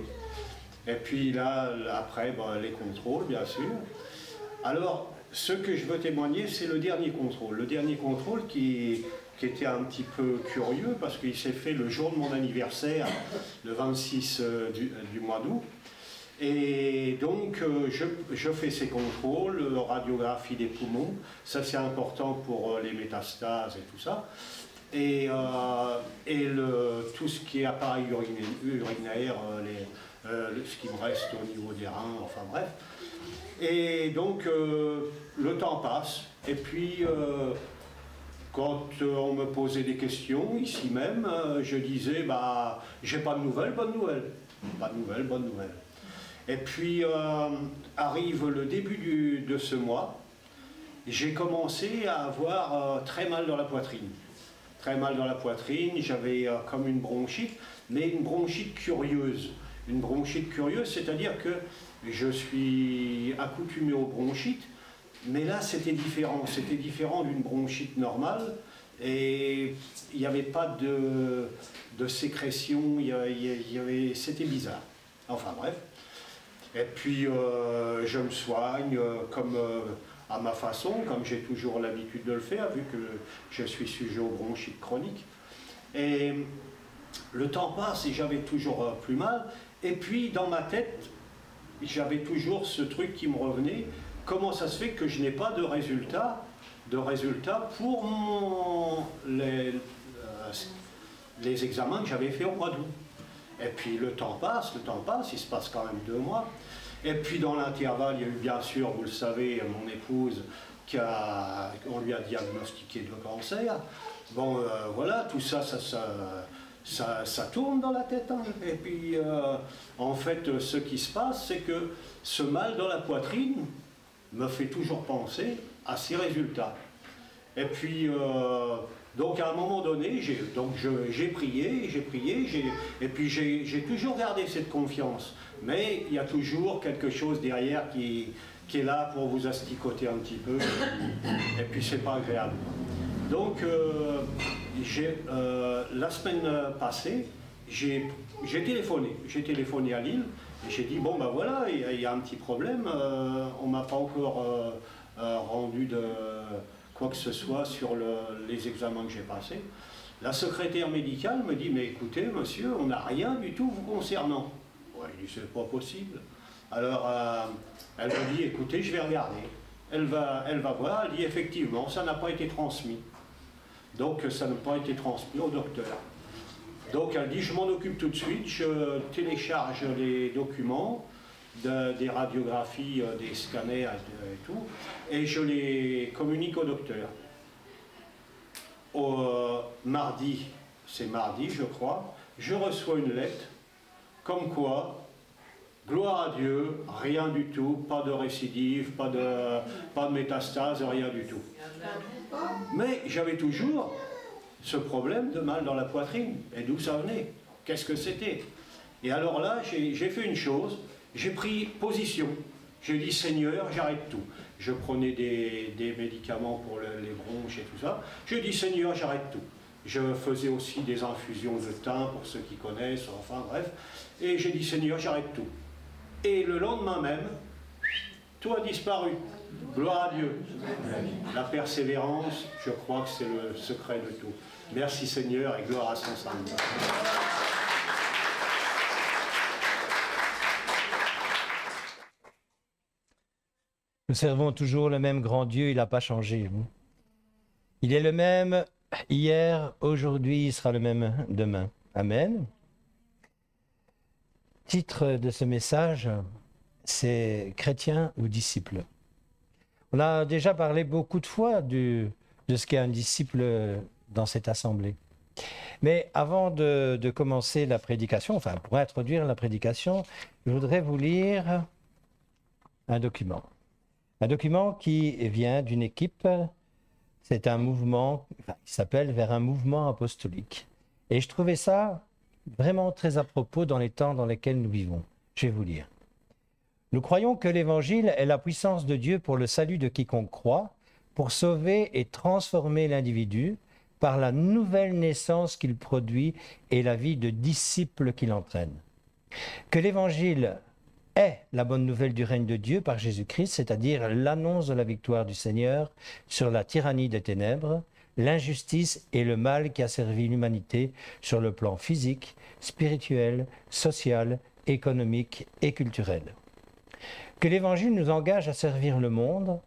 Et puis là, après, les contrôles, bien sûr. Alors, ce que je veux témoigner, c'est le dernier contrôle. Le dernier contrôle qui était un petit peu curieux parce qu'il s'est fait le jour de mon anniversaire, le 26 du mois d'août. Et donc, je fais ces contrôles, radiographie des poumons, ça c'est important pour les métastases et tout ça. Et tout ce qui est appareil urinaire, ce qui me reste au niveau des reins, enfin bref. Et donc, le temps passe, et puis, quand on me posait des questions, ici même, je disais, bah, j'ai pas de nouvelles, bonne nouvelle. Pas de nouvelles, bonne nouvelle. Et puis, arrive le début de ce mois, j'ai commencé à avoir très mal dans la poitrine. Très mal dans la poitrine, j'avais comme une bronchite, mais une bronchite curieuse. Une bronchite curieuse, c'est-à-dire que je suis accoutumé aux bronchites, mais là c'était différent d'une bronchite normale, et il n'y avait pas de sécrétion, c'était bizarre. Enfin bref. Et puis je me soigne comme à ma façon, comme j'ai toujours l'habitude de le faire, vu que je suis sujet aux bronchites chroniques. Et le temps passe et j'avais toujours plus mal. Et puis dans ma tête, j'avais toujours ce truc qui me revenait. Comment ça se fait que je n'ai pas de résultat pour les examens que j'avais fait au mois d'août. Et puis le temps passe, il se passe quand même 2 mois. Et puis dans l'intervalle, il y a eu bien sûr, vous le savez, mon épouse, on lui a diagnostiqué le cancer. Bon, voilà, tout ça, ça tourne dans la tête. Hein. Et puis, en fait, ce qui se passe, c'est que ce mal dans la poitrine me fait toujours penser à ces résultats. Et puis, donc à un moment donné, j'ai prié, et puis j'ai toujours gardé cette confiance. Mais il y a toujours quelque chose derrière qui est là pour vous asticoter un petit peu, et puis c'est pas agréable. Donc, la semaine passée, j'ai téléphoné à Lille, et j'ai dit, bon ben voilà, il y a un petit problème, on m'a pas encore rendu de quoi que ce soit sur les examens que j'ai passés. La secrétaire médicale me dit, mais écoutez monsieur, on n'a rien du tout vous concernant. Ouais, il dit, c'est pas possible. Alors, elle me dit, écoutez, je vais regarder. Elle va voir, elle dit, effectivement, ça n'a pas été transmis. Donc, ça n'a pas été transmis au docteur. Donc, elle dit, je m'en occupe tout de suite, je télécharge les documents, des radiographies, des scanners et tout, et je les communique au docteur. Mardi, c'est mardi, je crois, je reçois une lettre, comme quoi, gloire à Dieu, rien du tout, pas de récidive, pas de métastase, rien du tout. Mais j'avais toujours ce problème de mal dans la poitrine. Et d'où ça venait? Qu'est-ce que c'était? Et alors là, j'ai fait une chose, j'ai pris position. J'ai dit, Seigneur, j'arrête tout. Je prenais des médicaments pour les bronches et tout ça. J'ai dit, Seigneur, j'arrête tout. Je faisais aussi des infusions de thym, pour ceux qui connaissent, enfin bref. Et j'ai dit, Seigneur, j'arrête tout. Et le lendemain même, tout a disparu. Gloire à Dieu. La persévérance, je crois que c'est le secret de tout. Merci Seigneur et gloire à son Saint. Nous servons toujours le même grand Dieu, il n'a pas changé. Il est le même hier, aujourd'hui, il sera le même demain. Amen. Titre de ce message, c'est « Chrétien ou disciple ». On a déjà parlé beaucoup de fois de ce qu'est un disciple dans cette assemblée. Mais avant de commencer la prédication, enfin pour introduire la prédication, je voudrais vous lire un document. Un document qui vient d'une équipe, c'est un mouvement qui s'appelle « Vers un mouvement apostolique ». Et je trouvais ça vraiment très à propos dans les temps dans lesquels nous vivons. Je vais vous lire. Nous croyons que l'Évangile est la puissance de Dieu pour le salut de quiconque croit, pour sauver et transformer l'individu par la nouvelle naissance qu'il produit et la vie de disciple qu'il entraîne. Que l'Évangile est la bonne nouvelle du règne de Dieu par Jésus-Christ, c'est-à-dire l'annonce de la victoire du Seigneur sur la tyrannie des ténèbres, l'injustice et le mal qui a servi l'humanité sur le plan physique, spirituel, social, économique et culturel. Que l'Évangile nous engage à servir le monde,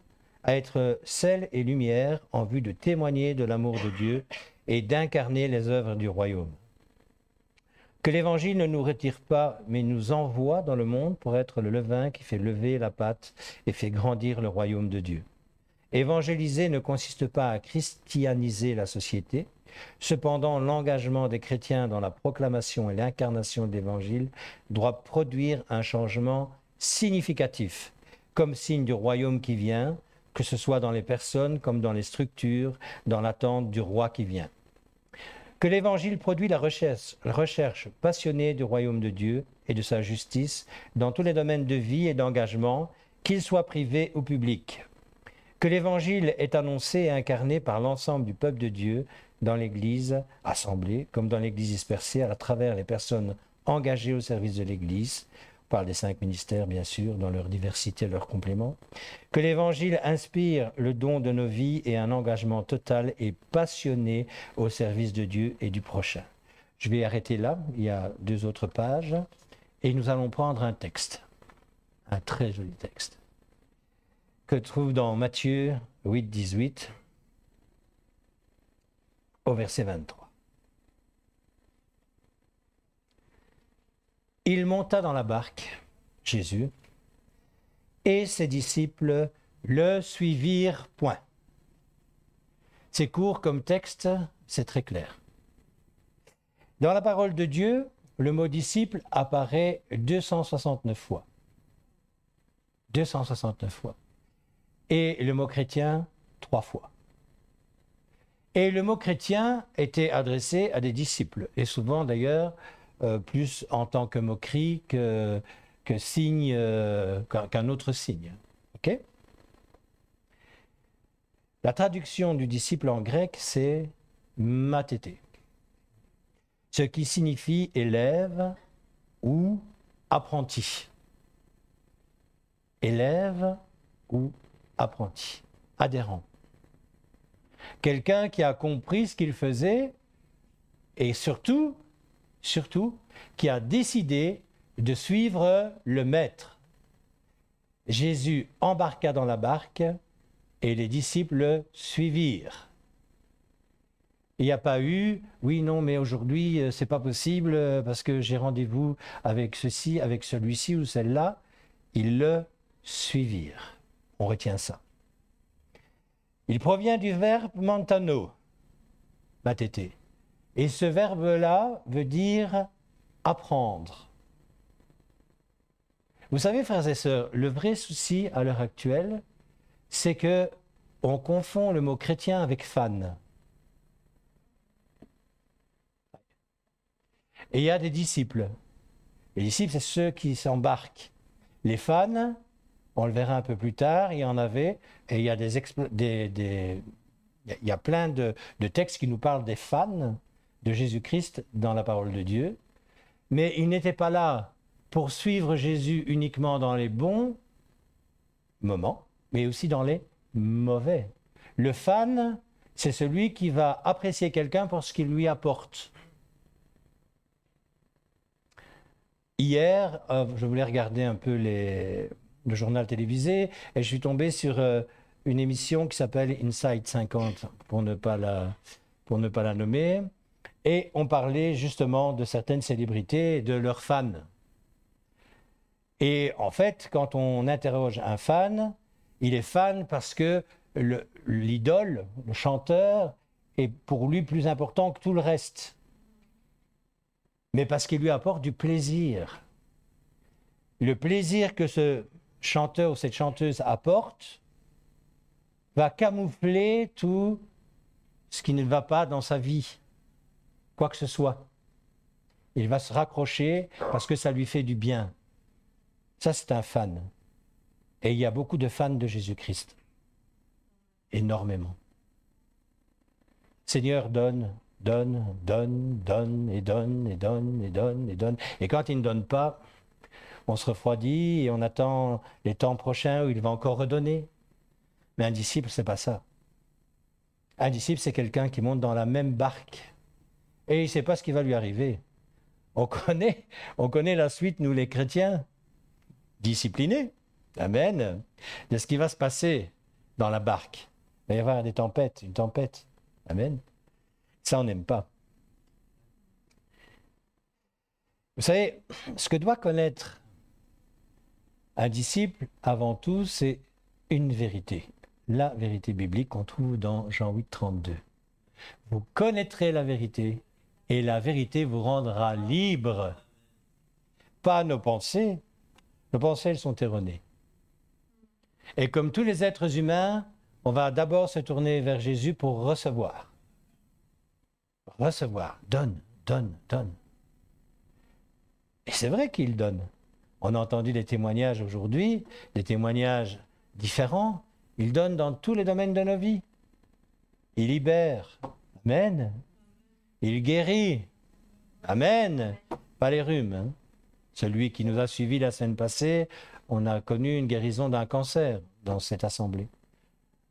à être sel et lumière en vue de témoigner de l'amour de Dieu et d'incarner les œuvres du royaume. Que l'Évangile ne nous retire pas, mais nous envoie dans le monde pour être le levain qui fait lever la pâte et fait grandir le royaume de Dieu. Évangéliser ne consiste pas à christianiser la société. Cependant, l'engagement des chrétiens dans la proclamation et l'incarnation de l'Évangile doit produire un changement significatif, comme signe du royaume qui vient, que ce soit dans les personnes comme dans les structures, dans l'attente du roi qui vient. Que l'Évangile produit la recherche passionnée du royaume de Dieu et de sa justice dans tous les domaines de vie et d'engagement, qu'ils soient privés ou publics. Que l'Évangile est annoncé et incarné par l'ensemble du peuple de Dieu dans l'Église assemblée, comme dans l'Église dispersée, à travers les personnes engagées au service de l'Église. On parle des 5 ministères, bien sûr, dans leur diversité et leurs compléments. Que l'Évangile inspire le don de nos vies et un engagement total et passionné au service de Dieu et du prochain. Je vais arrêter là, il y a 2 autres pages, et nous allons prendre un texte, un très joli texte, que trouve dans Matthieu 8, 18, au verset 23. Il monta dans la barque, Jésus, et ses disciples le suivirent, point. C'est court comme texte, c'est très clair. Dans la parole de Dieu, le mot disciple apparaît 269 fois. 269 fois. Et le mot chrétien, 3 fois. Et le mot chrétien était adressé à des disciples, et souvent d'ailleurs, plus en tant que moquerie que signe, qu'un autre signe. Okay? La traduction du disciple en grec, c'est mathété, ce qui signifie élève ou apprenti. Élève ou apprenti, adhérent. Quelqu'un qui a compris ce qu'il faisait et surtout, qui a décidé de suivre le maître. Jésus embarqua dans la barque et les disciples le suivirent. Il n'y a pas eu, oui, non, mais aujourd'hui, c'est pas possible parce que j'ai rendez-vous avec ceci, avec celui-ci ou celle-là. Ils le suivirent. On retient ça. Il provient du verbe mantano, mathété. Et ce verbe-là veut dire apprendre. Vous savez, frères et sœurs, le vrai souci à l'heure actuelle, c'est que on confond le mot chrétien avec fan. Et il y a des disciples. Les disciples, c'est ceux qui s'embarquent. Les fans, on le verra un peu plus tard, il y en avait, et il y a il y a plein de textes qui nous parlent des fans de Jésus-Christ dans la parole de Dieu, mais ils n'étaient pas là pour suivre Jésus uniquement dans les bons moments, mais aussi dans les mauvais. Le fan, c'est celui qui va apprécier quelqu'un pour ce qu'il lui apporte. Hier, je voulais regarder un peu le journal télévisé et je suis tombé sur une émission qui s'appelle Inside 50, pour ne pas la nommer. Et on parlait justement de certaines célébrités et de leurs fans. Et en fait, quand on interroge un fan, il est fan parce que l'idole, le chanteur, est pour lui plus important que tout le reste. Mais parce qu'il lui apporte du plaisir. Le plaisir que ce chanteur ou cette chanteuse apporte va camoufler tout ce qui ne va pas dans sa vie. Quoi que ce soit. Il va se raccrocher parce que ça lui fait du bien. Ça, c'est un fan. Et il y a beaucoup de fans de Jésus-Christ. Énormément. Seigneur, donne, donne, donne, donne, et donne, et donne, et donne, et donne. Et quand il ne donne pas, on se refroidit et on attend les temps prochains où il va encore redonner. Mais un disciple, c'est pas ça. Un disciple, c'est quelqu'un qui monte dans la même barque et il ne sait pas ce qui va lui arriver. On connaît la suite, nous les chrétiens, disciplinés, amen, de ce qui va se passer dans la barque. Il va y avoir des tempêtes, une tempête, amen. Ça, on n'aime pas. Vous savez, ce que doit connaître un disciple, avant tout, c'est une vérité. La vérité biblique qu'on trouve dans Jean 8, 32. Vous connaîtrez la vérité et la vérité vous rendra libre. Pas nos pensées. Nos pensées, elles sont erronées. Et comme tous les êtres humains, on va d'abord se tourner vers Jésus pour recevoir. Recevoir. Donne, donne, donne. Et c'est vrai qu'il donne. On a entendu des témoignages aujourd'hui, des témoignages différents. Il donne dans tous les domaines de nos vies. Il libère. Amen. Il guérit. Amen. Pas les rhumes. Hein. Celui qui nous a suivis la semaine passée, on a connu une guérison d'un cancer dans cette assemblée.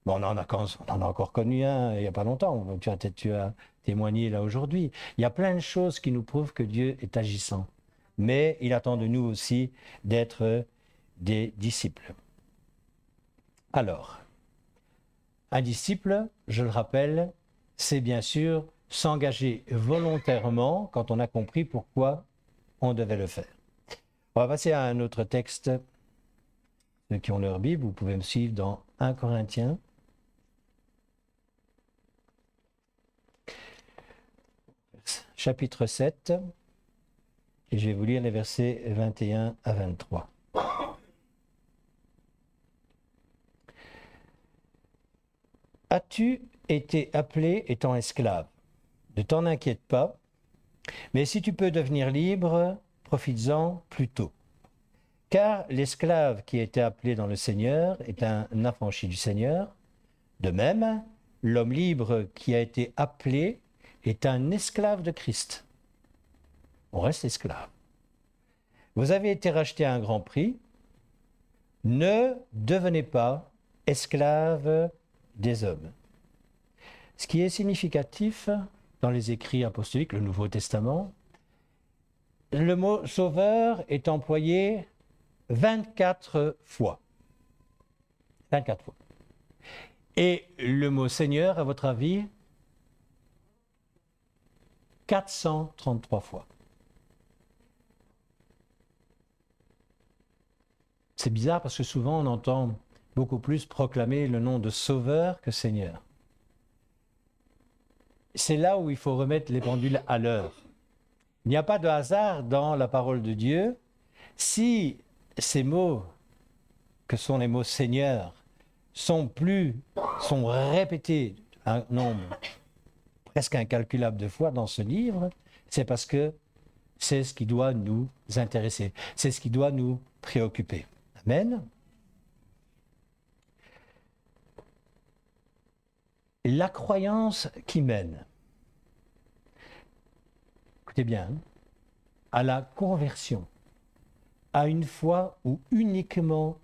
Bon, on en a encore connu un il n'y a pas longtemps. Tu as témoigné là aujourd'hui. Il y a plein de choses qui nous prouvent que Dieu est agissant. Mais il attend de nous aussi d'être des disciples. Alors, un disciple, je le rappelle, c'est bien sûr s'engager volontairement quand on a compris pourquoi on devait le faire. On va passer à un autre texte. Ceux qui ont leur Bible, vous pouvez me suivre dans 1 Corinthiens. Chapitre 7. Et je vais vous lire les versets 21 à 23. As-tu été appelé étant esclave? Ne t'en inquiète pas, mais si tu peux devenir libre, profites-en plutôt. Car l'esclave qui a été appelé dans le Seigneur est un affranchi du Seigneur. De même, l'homme libre qui a été appelé est un esclave de Christ. On reste esclave. Vous avez été racheté à un grand prix. Ne devenez pas esclave des hommes. Ce qui est significatif dans les écrits apostoliques, le Nouveau Testament, le mot sauveur est employé 24 fois. 24 fois. Et le mot Seigneur, à votre avis, 433 fois. C'est bizarre parce que souvent on entend beaucoup plus proclamer le nom de Sauveur que Seigneur. C'est là où il faut remettre les pendules à l'heure. Il n'y a pas de hasard dans la parole de Dieu. Si ces mots, que sont les mots Seigneur, sont répétés un nombre presque incalculable de fois dans ce livre, c'est parce que c'est ce qui doit nous intéresser, c'est ce qui doit nous préoccuper. Amen. La croyance qui mène, écoutez bien, à la conversion, à une foi où uniquement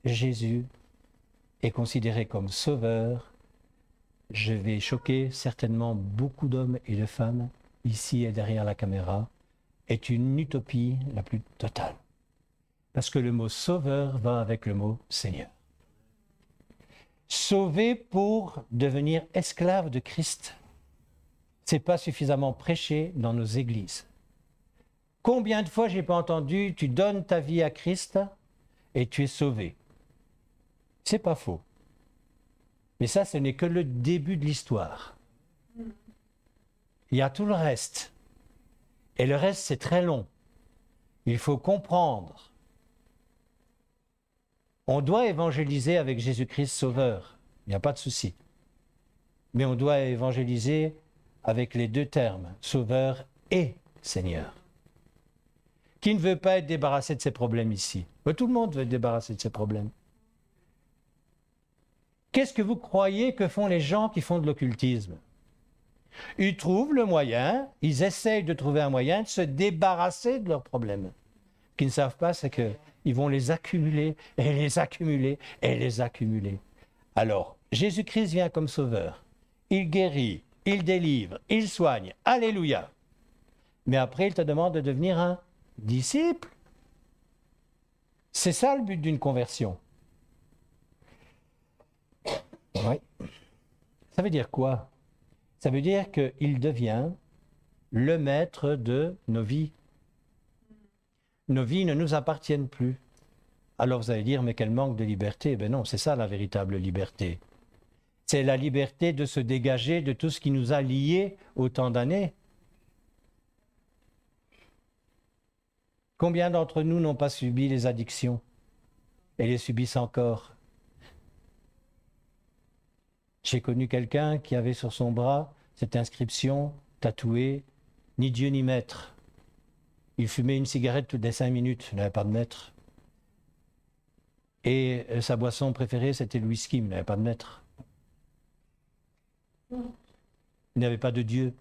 Jésus est considéré comme sauveur. Je vais choquer certainement beaucoup d'hommes et de femmes, ici et derrière la caméra, est une utopie la plus totale. Parce que le mot sauveur va avec le mot Seigneur. Sauvé pour devenir esclave de Christ, ce n'est pas suffisamment prêché dans nos églises. Combien de fois j'ai pas entendu, tu donnes ta vie à Christ et tu es sauvé. C'est pas faux. Mais ça, ce n'est que le début de l'histoire. Il y a tout le reste. Et le reste, c'est très long. Il faut comprendre. On doit évangéliser avec Jésus-Christ Sauveur. Il n'y a pas de souci. Mais on doit évangéliser avec les deux termes, Sauveur et Seigneur. Qui ne veut pas être débarrassé de ses problèmes ici? Tout le monde veut être débarrassé de ses problèmes. Qu'est-ce que vous croyez que font les gens qui font de l'occultisme? Ils trouvent le moyen, ils essayent de trouver un moyen de se débarrasser de leurs problèmes. qu'ils ne savent pas, c'est qu'ils vont les accumuler et les accumuler et les accumuler. Alors, Jésus-Christ vient comme sauveur. Il guérit, il délivre, il soigne. Alléluia. Mais après, il te demande de devenir un disciple. C'est ça le but d'une conversion. Oui. Ça veut dire quoi? Ça veut dire qu'il devient le maître de nos vies. Nos vies ne nous appartiennent plus. Alors vous allez dire, mais quel manque de liberté. Ben non, c'est ça la véritable liberté. C'est la liberté de se dégager de tout ce qui nous a liés autant d'années. Combien d'entre nous n'ont pas subi les addictions et les subissent encore? J'ai connu quelqu'un qui avait sur son bras cette inscription tatouée « Ni Dieu ni maître ». Il fumait une cigarette toutes les 5 minutes, il n'avait pas de maître. Et sa boisson préférée, c'était le whisky, il n'avait pas de maître. Il n'avait pas de Dieu.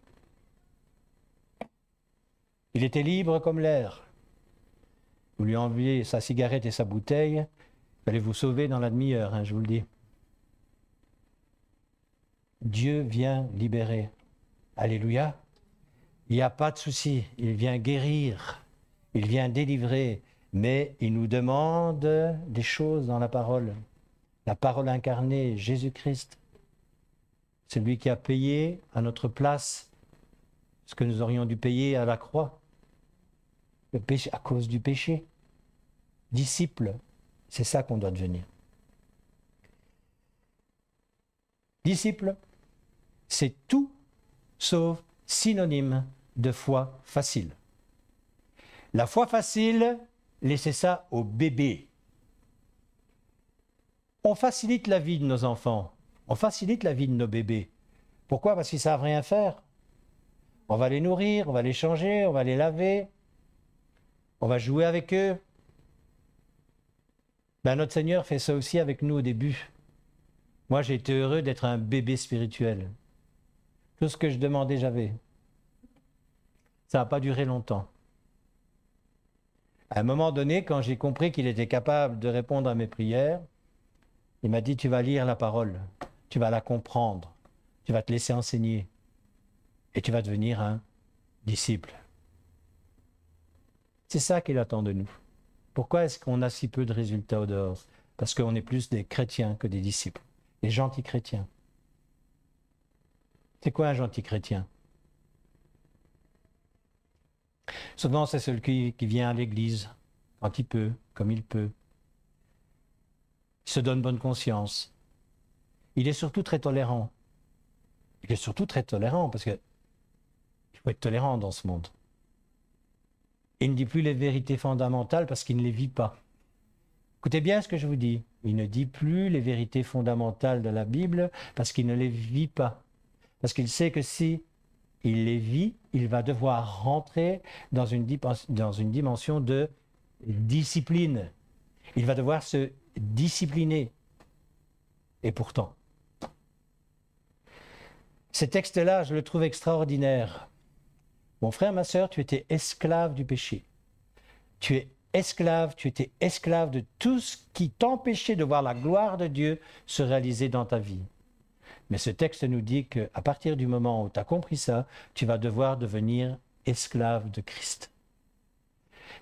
Il était libre comme l'air. Vous lui enlevez sa cigarette et sa bouteille, il fallait vous sauver dans la demi-heure, hein, je vous le dis. Dieu vient libérer. Alléluia. Il n'y a pas de souci. Il vient guérir. Il vient délivrer. Mais il nous demande des choses dans la parole. La parole incarnée, Jésus-Christ. Celui qui a payé à notre place ce que nous aurions dû payer à la croix. Le péché, à cause du péché. Disciple, c'est ça qu'on doit devenir. Disciple, c'est tout sauf synonyme de foi facile. La foi facile, laissez ça aux bébés. On facilite la vie de nos enfants, on facilite la vie de nos bébés. Pourquoi? Parce qu'ils ne savent rien faire. On va les nourrir, on va les changer, on va les laver, on va jouer avec eux. Ben, notre Seigneur fait ça aussi avec nous au début. Moi, j'ai été heureux d'être un bébé spirituel. Tout ce que je demandais, j'avais. Ça n'a pas duré longtemps. À un moment donné, quand j'ai compris qu'il était capable de répondre à mes prières, il m'a dit, tu vas lire la parole, tu vas la comprendre, tu vas te laisser enseigner et tu vas devenir un disciple. C'est ça qu'il attend de nous. Pourquoi est-ce qu'on a si peu de résultats au dehors? Parce qu'on est plus des chrétiens que des disciples, des gentils chrétiens. C'est quoi un gentil chrétien? Souvent, c'est celui qui vient à l'église quand il peut, comme il peut. Il se donne bonne conscience. Il est surtout très tolérant. Il est surtout très tolérant parce qu'il faut être tolérant dans ce monde. Il ne dit plus les vérités fondamentales parce qu'il ne les vit pas. Écoutez bien ce que je vous dis. Il ne dit plus les vérités fondamentales de la Bible parce qu'il ne les vit pas. Parce qu'il sait que si il les vit, il va devoir rentrer dans une dimension de discipline. Il va devoir se discipliner. Et pourtant, ces textes-là, je le trouve extraordinaire. Mon frère, ma sœur, tu étais esclave du péché. Tu es esclave, tu étais esclave de tout ce qui t'empêchait de voir la gloire de Dieu se réaliser dans ta vie. Mais ce texte nous dit qu'à partir du moment où tu as compris ça, tu vas devoir devenir esclave de Christ.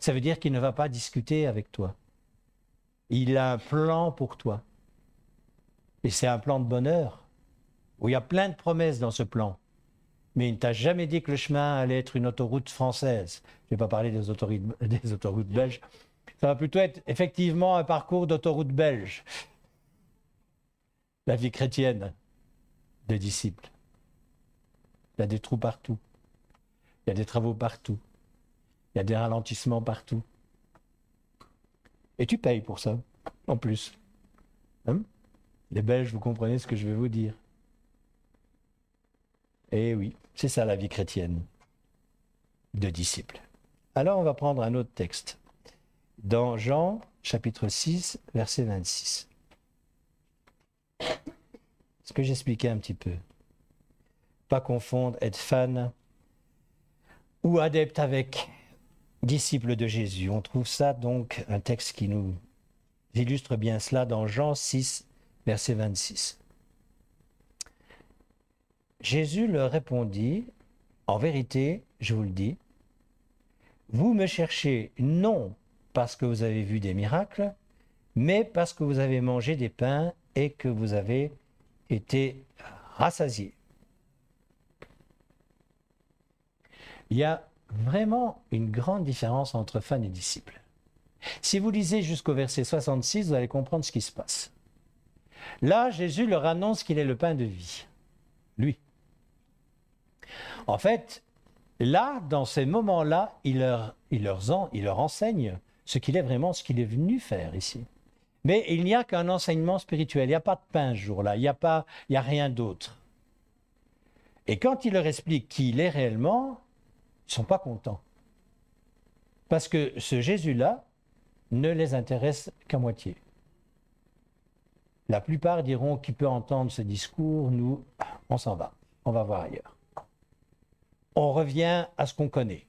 Ça veut dire qu'il ne va pas discuter avec toi. Il a un plan pour toi. Et c'est un plan de bonheur, où il y a plein de promesses dans ce plan. Mais il ne t'a jamais dit que le chemin allait être une autoroute française. Je ne vais pas parler des autoroutes belges. Ça va plutôt être effectivement un parcours d'autoroute belge. La vie chrétienne des disciples. Il y a des trous partout. Il y a des travaux partout. Il y a des ralentissements partout. Et tu payes pour ça, en plus. Hein? Les Belges, vous comprenez ce que je vais vous dire. Eh oui, c'est ça la vie chrétienne de disciples. Alors on va prendre un autre texte. Dans Jean, chapitre 6, verset 26. Ce que j'expliquais un petit peu. Pas confondre être fan ou adepte avec. disciples de Jésus. On trouve ça donc, un texte qui nous illustre bien cela dans Jean 6, verset 26. Jésus leur répondit, en vérité, je vous le dis, vous me cherchez non parce que vous avez vu des miracles, mais parce que vous avez mangé des pains et que vous avez été rassasiés. Il y a vraiment une grande différence entre fans et disciples. Si vous lisez jusqu'au verset 66, vous allez comprendre ce qui se passe. Là, Jésus leur annonce qu'il est le pain de vie, lui. En fait, là, dans ces moments-là, il leur enseigne ce qu'il est vraiment, ce qu'il est venu faire ici. Mais il n'y a qu'un enseignement spirituel, il n'y a pas de pain ce jour-là, il n'y a rien d'autre. Et quand il leur explique qui il est réellement, ils ne sont pas contents. Parce que ce Jésus-là ne les intéresse qu'à moitié. La plupart diront qui peut entendre ce discours, nous, on s'en va, on va voir ailleurs. On revient à ce qu'on connaît.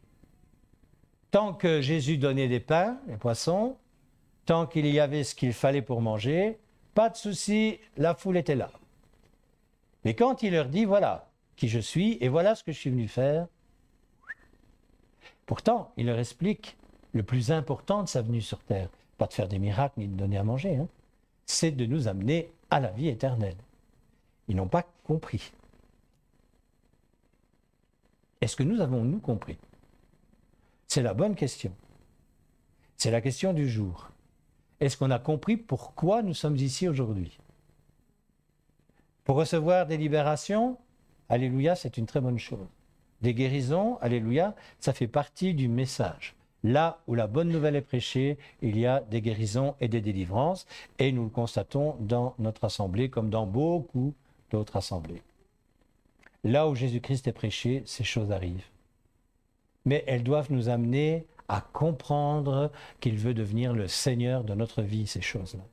Tant que Jésus donnait des pains, des poissons, tant qu'il y avait ce qu'il fallait pour manger, pas de souci, la foule était là. Mais quand il leur dit, voilà qui je suis et voilà ce que je suis venu faire, pourtant, il leur explique le plus important de sa venue sur terre, pas de faire des miracles ni de donner à manger, hein, c'est de nous amener à la vie éternelle. Ils n'ont pas compris. Est-ce que nous avons compris? C'est la bonne question. C'est la question du jour. Est-ce qu'on a compris pourquoi nous sommes ici aujourd'hui? Pour recevoir des libérations, alléluia, c'est une très bonne chose. Des guérisons, alléluia, ça fait partie du message. Là où la bonne nouvelle est prêchée, il y a des guérisons et des délivrances, et nous le constatons dans notre assemblée comme dans beaucoup d'autres assemblées. Là où Jésus-Christ est prêché, ces choses arrivent. Mais elles doivent nous amener à comprendre qu'il veut devenir le Seigneur de notre vie, ces choses-là.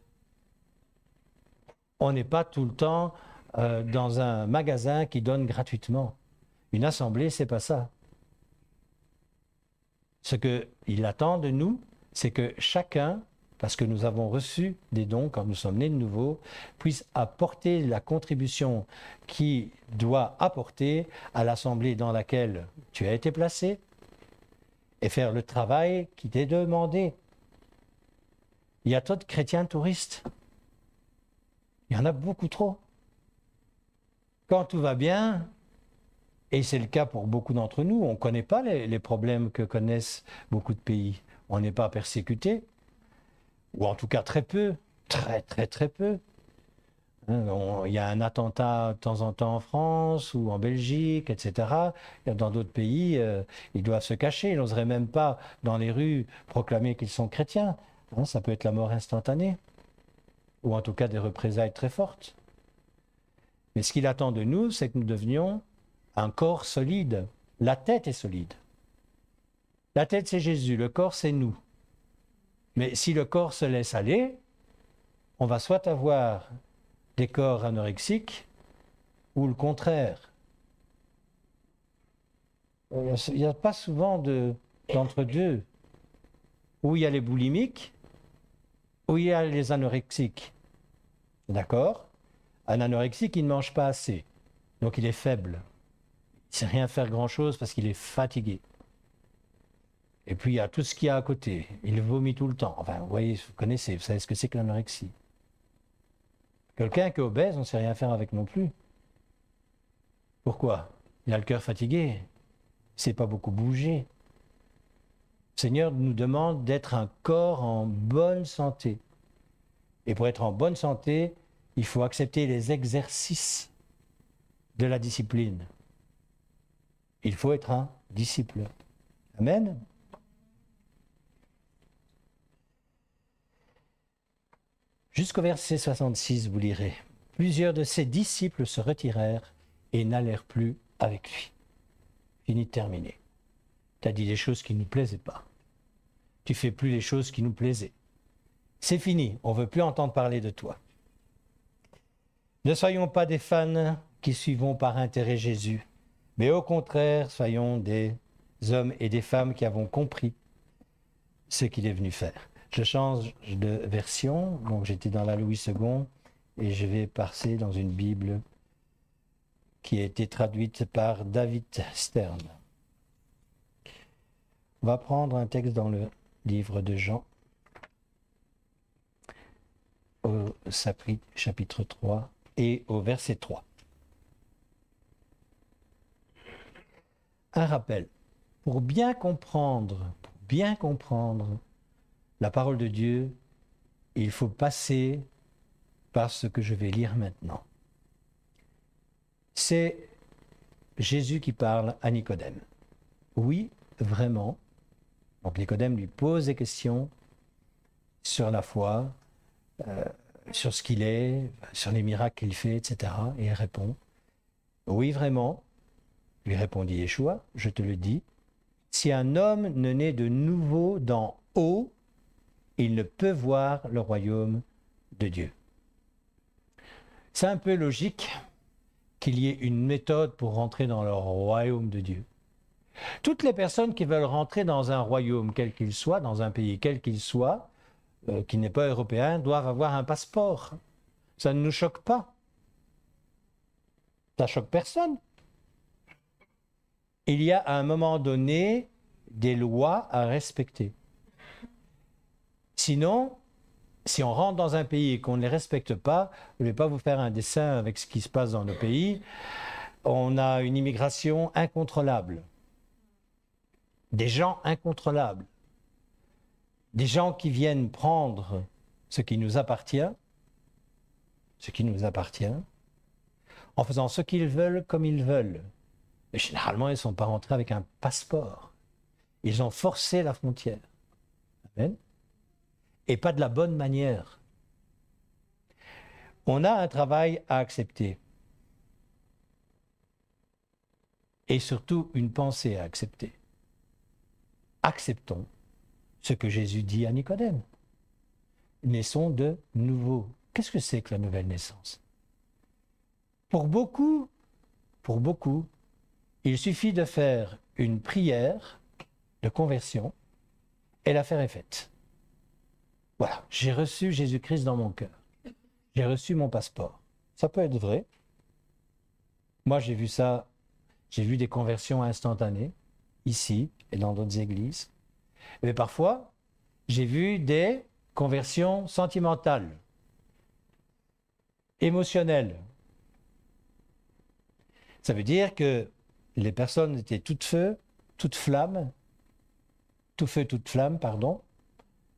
On n'est pas tout le temps dans un magasin qui donne gratuitement. Une assemblée, c'est pas ça. Ce qu'il attend de nous, c'est que chacun, parce que nous avons reçu des dons quand nous sommes nés de nouveau, puisse apporter la contribution qu'il doit apporter à l'assemblée dans laquelle tu as été placé et faire le travail qui t'est demandé. Il y a trop de chrétiens touristes. Il y en a beaucoup trop. Quand tout va bien, et c'est le cas pour beaucoup d'entre nous, on ne connaît pas les problèmes que connaissent beaucoup de pays. On n'est pas persécuté, ou en tout cas très peu, très peu. Il y a un attentat de temps en temps en France ou en Belgique, etc. Dans d'autres pays, ils doivent se cacher. Ils n'oseraient même pas, dans les rues, proclamer qu'ils sont chrétiens. Ça peut être la mort instantanée, ou en tout cas des représailles très fortes. Mais ce qu'il attend de nous, c'est que nous devenions un corps solide. La tête est solide. La tête, c'est Jésus. Le corps, c'est nous. Mais si le corps se laisse aller, on va soit avoir des corps anorexiques ou le contraire. Il n'y a pas souvent d'entre-deux. Où il y a les boulimiques, où il y a les anorexiques. D'accord? Un anorexique, il ne mange pas assez. Donc il est faible. Il ne sait rien faire grand-chose parce qu'il est fatigué. Et puis il y a tout ce qu'il y a à côté. Il vomit tout le temps. Enfin, vous voyez, vous connaissez, vous savez ce que c'est que l'anorexie. Quelqu'un qui est obèse, on ne sait rien faire avec non plus. Pourquoi? Il a le cœur fatigué. Il ne sait pas beaucoup bouger. Le Seigneur nous demande d'être un corps en bonne santé. Et pour être en bonne santé, il faut accepter les exercices de la discipline. Il faut être un disciple. Amen. Jusqu'au verset 66, vous lirez. Plusieurs de ses disciples se retirèrent et n'allèrent plus avec lui. Fini de terminer. Tu as dit des choses qui ne nous plaisaient pas. Tu fais plus les choses qui nous plaisaient. C'est fini, on ne veut plus entendre parler de toi. Ne soyons pas des fans qui suivons par intérêt Jésus, mais au contraire, soyons des hommes et des femmes qui avons compris ce qu'il est venu faire. Je change de version, donc j'étais dans la Louis II et je vais passer dans une Bible qui a été traduite par David Stern. On va prendre un texte dans le livre de Jean, au chapitre 3 et au verset 3. Un rappel. Pour bien comprendre la parole de Dieu, il faut passer par ce que je vais lire maintenant. C'est Jésus qui parle à Nicodème. Oui, vraiment. Donc Nicodème lui pose des questions sur la foi, sur ce qu'il est, sur les miracles qu'il fait, etc. Et il répond, oui, vraiment. Lui répondit Yeshua, je te le dis, si un homme ne naît de nouveau d'en haut, il ne peut voir le royaume de Dieu. C'est un peu logique qu'il y ait une méthode pour rentrer dans le royaume de Dieu. Toutes les personnes qui veulent rentrer dans un royaume, quel qu'il soit, dans un pays quel qu'il soit, qui n'est pas européen, doivent avoir un passeport. Ça ne nous choque pas. Ça choque personne. Il y a à un moment donné des lois à respecter. Sinon, si on rentre dans un pays et qu'on ne les respecte pas, je ne vais pas vous faire un dessin avec ce qui se passe dans nos pays, on a une immigration incontrôlable. Des gens incontrôlables. Des gens qui viennent prendre ce qui nous appartient, en faisant ce qu'ils veulent comme ils veulent. Et généralement, ils ne sont pas rentrés avec un passeport. Ils ont forcé la frontière. Amen. Et pas de la bonne manière. On a un travail à accepter. Et surtout, une pensée à accepter. Acceptons ce que Jésus dit à Nicodème. Naissons de nouveau. Qu'est-ce que c'est que la nouvelle naissance? Pour beaucoup, il suffit de faire une prière de conversion et l'affaire est faite. Voilà, j'ai reçu Jésus-Christ dans mon cœur. J'ai reçu mon passeport. Ça peut être vrai. Moi, j'ai vu ça, j'ai vu des conversions instantanées, ici et dans d'autres églises. Mais parfois, j'ai vu des conversions sentimentales, émotionnelles. Ça veut dire que les personnes étaient toutes feu, toutes flammes,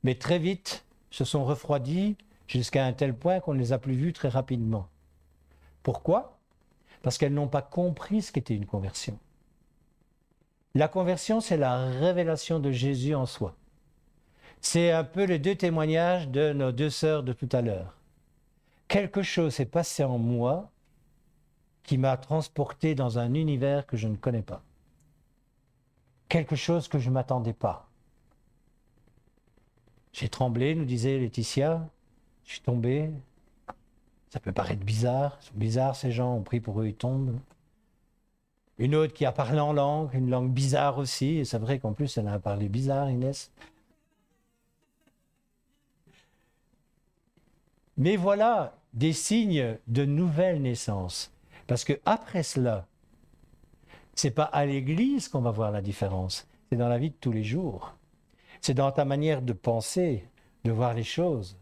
mais très vite se sont refroidies jusqu'à un tel point qu'on ne les a plus vues très rapidement. Pourquoi? Parce qu'elles n'ont pas compris ce qu'était une conversion. La conversion, c'est la révélation de Jésus en soi. C'est un peu les deux témoignages de nos deux sœurs de tout à l'heure. Quelque chose s'est passé en moi qui m'a transporté dans un univers que je ne connais pas. Quelque chose que je ne m'attendais pas. J'ai tremblé, nous disait Laetitia, je suis tombé. Ça peut paraître bizarre, ils sont bizarres ces gens, on prie pour eux, ils tombent. Une autre qui a parlé en langue, une langue bizarre aussi, et c'est vrai qu'en plus elle a parlé bizarre, Inès. Mais voilà des signes de nouvelle naissance. Parce que après cela, c'est pas à l'église qu'on va voir la différence, c'est dans la vie de tous les jours. C'est dans ta manière de penser, de voir les choses.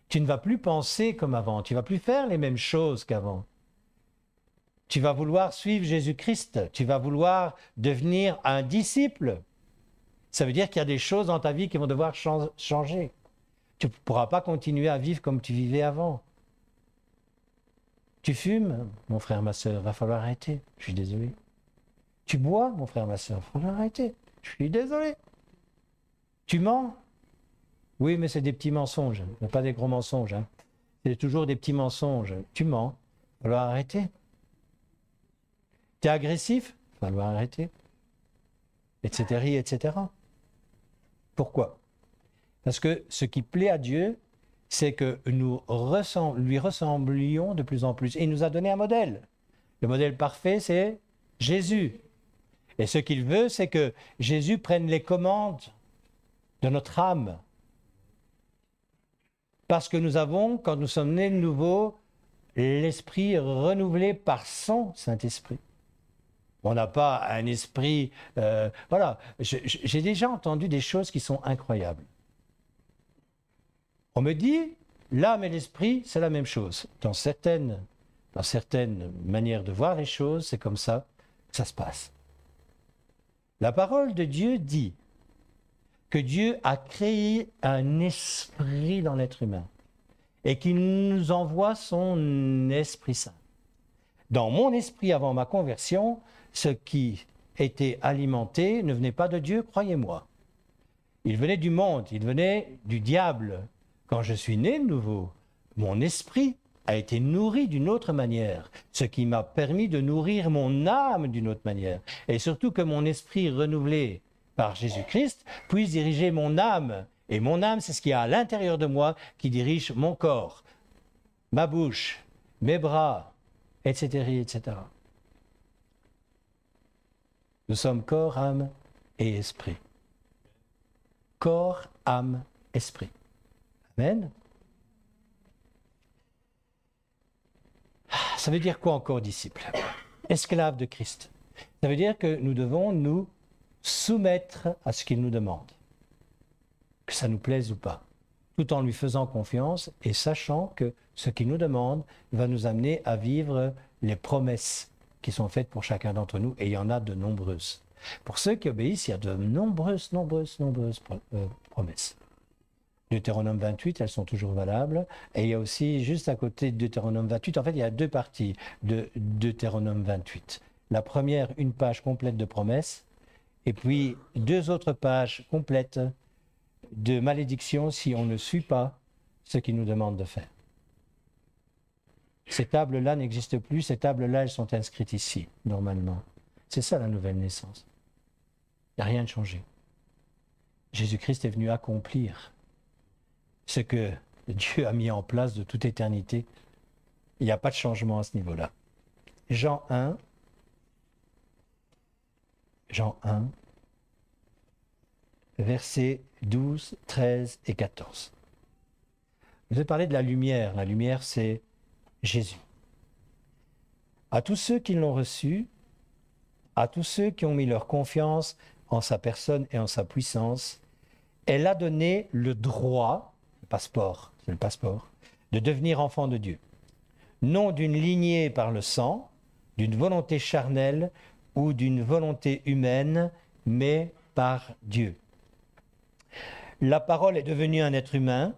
Tu ne vas plus penser comme avant, tu ne vas plus faire les mêmes choses qu'avant. Tu vas vouloir suivre Jésus-Christ, tu vas vouloir devenir un disciple. Ça veut dire qu'il y a des choses dans ta vie qui vont devoir changer. Tu ne pourras pas continuer à vivre comme tu vivais avant. Tu fumes, mon frère, ma soeur, va falloir arrêter. Je suis désolé. Tu bois, mon frère, ma soeur, va falloir arrêter. Je suis désolé. Tu mens? Oui, mais c'est des petits mensonges, pas des gros mensonges. Hein. C'est toujours des petits mensonges. Tu mens, il va falloir arrêter. Tu es agressif, il va falloir arrêter. Etc., etc. Pourquoi? Parce que ce qui plaît à Dieu, c'est que nous lui ressemblions de plus en plus. Et il nous a donné un modèle. Le modèle parfait, c'est Jésus. Et ce qu'il veut, c'est que Jésus prenne les commandes de notre âme. Parce que nous avons, quand nous sommes nés de nouveau, l'esprit renouvelé par son Saint-Esprit. On n'a pas un esprit... voilà, j'ai déjà entendu des choses qui sont incroyables. On me dit, l'âme et l'esprit, c'est la même chose. Dans certaines manières de voir les choses, c'est comme ça que ça se passe. La parole de Dieu dit que Dieu a créé un esprit dans l'être humain et qu'il nous envoie son Esprit Saint. Dans mon esprit, avant ma conversion, ce qui était alimenté ne venait pas de Dieu, croyez-moi. Il venait du monde, il venait du diable. Quand je suis né de nouveau, mon esprit a été nourri d'une autre manière, ce qui m'a permis de nourrir mon âme d'une autre manière. Et surtout que mon esprit renouvelé par Jésus-Christ puisse diriger mon âme. Et mon âme, c'est ce qu'il y a à l'intérieur de moi qui dirige mon corps, ma bouche, mes bras, etc., etc. Nous sommes corps, âme et esprit. Corps, âme, esprit. Amen. Ça veut dire quoi encore, disciples? Esclaves de Christ. Ça veut dire que nous devons nous soumettre à ce qu'il nous demande, que ça nous plaise ou pas, tout en lui faisant confiance et sachant que ce qu'il nous demande va nous amener à vivre les promesses qui sont faites pour chacun d'entre nous, et il y en a de nombreuses. Pour ceux qui obéissent, il y a de nombreuses promesses. Deutéronome 28, elles sont toujours valables. Et il y a aussi, juste à côté de Deutéronome 28, en fait, il y a deux parties de Deutéronome 28. La première, une page complète de promesses, et puis deux autres pages complètes de malédictions si on ne suit pas ce qu'il nous demande de faire. Ces tables-là n'existent plus, ces tables-là, elles sont inscrites ici, normalement. C'est ça la nouvelle naissance. Il n'y a rien de changé. Jésus-Christ est venu accomplir ce que Dieu a mis en place de toute éternité. Il n'y a pas de changement à ce niveau-là. Jean 1, versets 12, 13 et 14. Je vous ai parlé de la lumière. La lumière, c'est Jésus. À tous ceux qui l'ont reçu, à tous ceux qui ont mis leur confiance en sa personne et en sa puissance, elle a donné le droit, c'est le passeport, de devenir enfant de Dieu. Non d'une lignée par le sang, d'une volonté charnelle ou d'une volonté humaine, mais par Dieu. La parole est devenue un être humain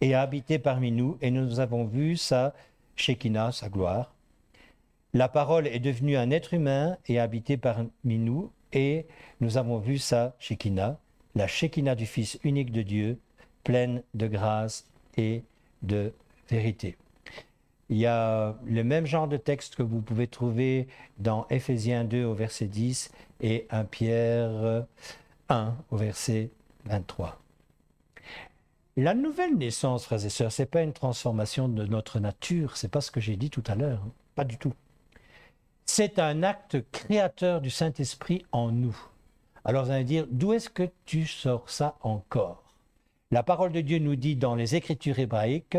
et a habité parmi nous, et nous avons vu sa Shekinah, sa gloire. La parole est devenue un être humain et a habité parmi nous, et nous avons vu sa Shekinah, la Shekinah du Fils unique de Dieu, pleine de grâce et de vérité. Il y a le même genre de texte que vous pouvez trouver dans Éphésiens 2 au verset 10 et 1 Pierre 1 au verset 23. La nouvelle naissance, frères et sœurs, ce n'est pas une transformation de notre nature, ce n'est pas ce que j'ai dit tout à l'heure, hein, pas du tout. C'est un acte créateur du Saint-Esprit en nous. Alors vous allez dire, d'où est-ce que tu sors ça encore? La parole de Dieu nous dit dans les Écritures hébraïques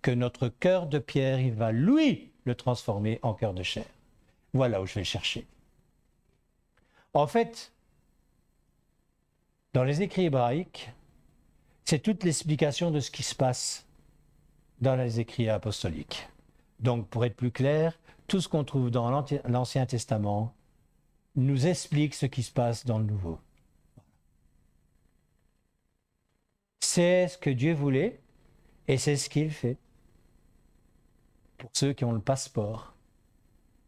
que notre cœur de pierre, il va lui le transformer en cœur de chair. Voilà où je vais le chercher. En fait, dans les écrits hébraïques, c'est toute l'explication de ce qui se passe dans les écrits apostoliques. Donc, pour être plus clair, tout ce qu'on trouve dans l'Ancien Testament nous explique ce qui se passe dans le Nouveau. C'est ce que Dieu voulait et c'est ce qu'il fait. Pour ceux qui ont le passeport,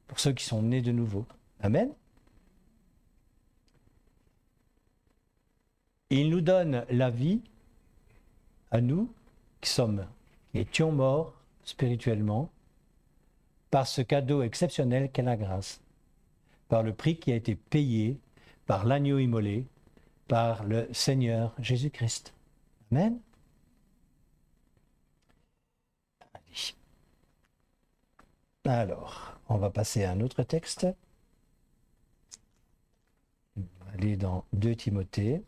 pour ceux qui sont nés de nouveau. Amen. Il nous donne la vie à nous qui étions morts spirituellement par ce cadeau exceptionnel qu'est la grâce, par le prix qui a été payé par l'agneau immolé, par le Seigneur Jésus-Christ. Amen. Alors, on va passer à un autre texte. On va aller dans 2 Timothée,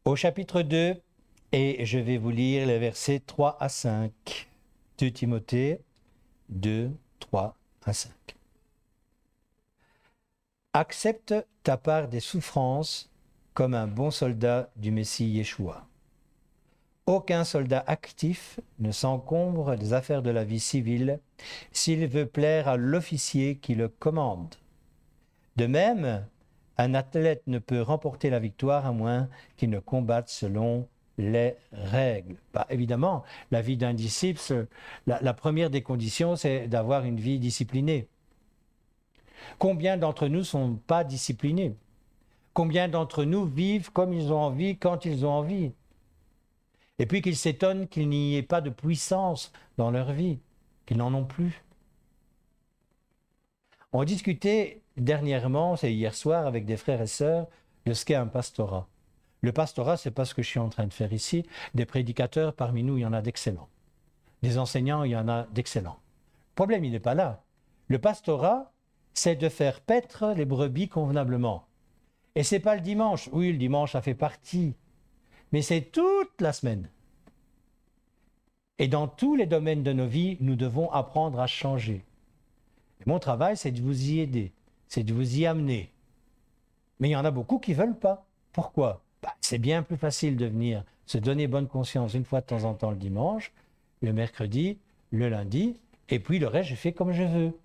Au chapitre 2, et je vais vous lire les versets 3 à 5. 2 Timothée 2, 3 à 5. Accepte ta part des souffrances comme un bon soldat du Messie Yeshua. Aucun soldat actif ne s'encombre des affaires de la vie civile s'il veut plaire à l'officier qui le commande. De même, un athlète ne peut remporter la victoire à moins qu'il ne combatte selon les règles. Bah, évidemment, la vie d'un disciple, la première des conditions, c'est d'avoir une vie disciplinée. Combien d'entre nous ne sont pas disciplinés? Combien d'entre nous vivent comme ils ont envie, quand ils ont envie? Et puis qu'ils s'étonnent qu'il n'y ait pas de puissance dans leur vie, qu'ils n'en ont plus. On discutait dernièrement, c'est hier soir, avec des frères et sœurs, de ce qu'est un pastorat. Le pastorat, ce n'est pas ce que je suis en train de faire ici. Des prédicateurs, parmi nous, il y en a d'excellents. Des enseignants, il y en a d'excellents. Le problème, il n'est pas là. Le pastorat, c'est de faire paître les brebis convenablement. Et ce n'est pas le dimanche. Oui, le dimanche, ça fait partie. Mais c'est toute la semaine. Et dans tous les domaines de nos vies, nous devons apprendre à changer. Et mon travail, c'est de vous y aider, c'est de vous y amener. Mais il y en a beaucoup qui ne veulent pas. Pourquoi? C'est bien plus facile de venir se donner bonne conscience une fois de temps en temps le dimanche, le mercredi, le lundi, et puis le reste, je fais comme je veux.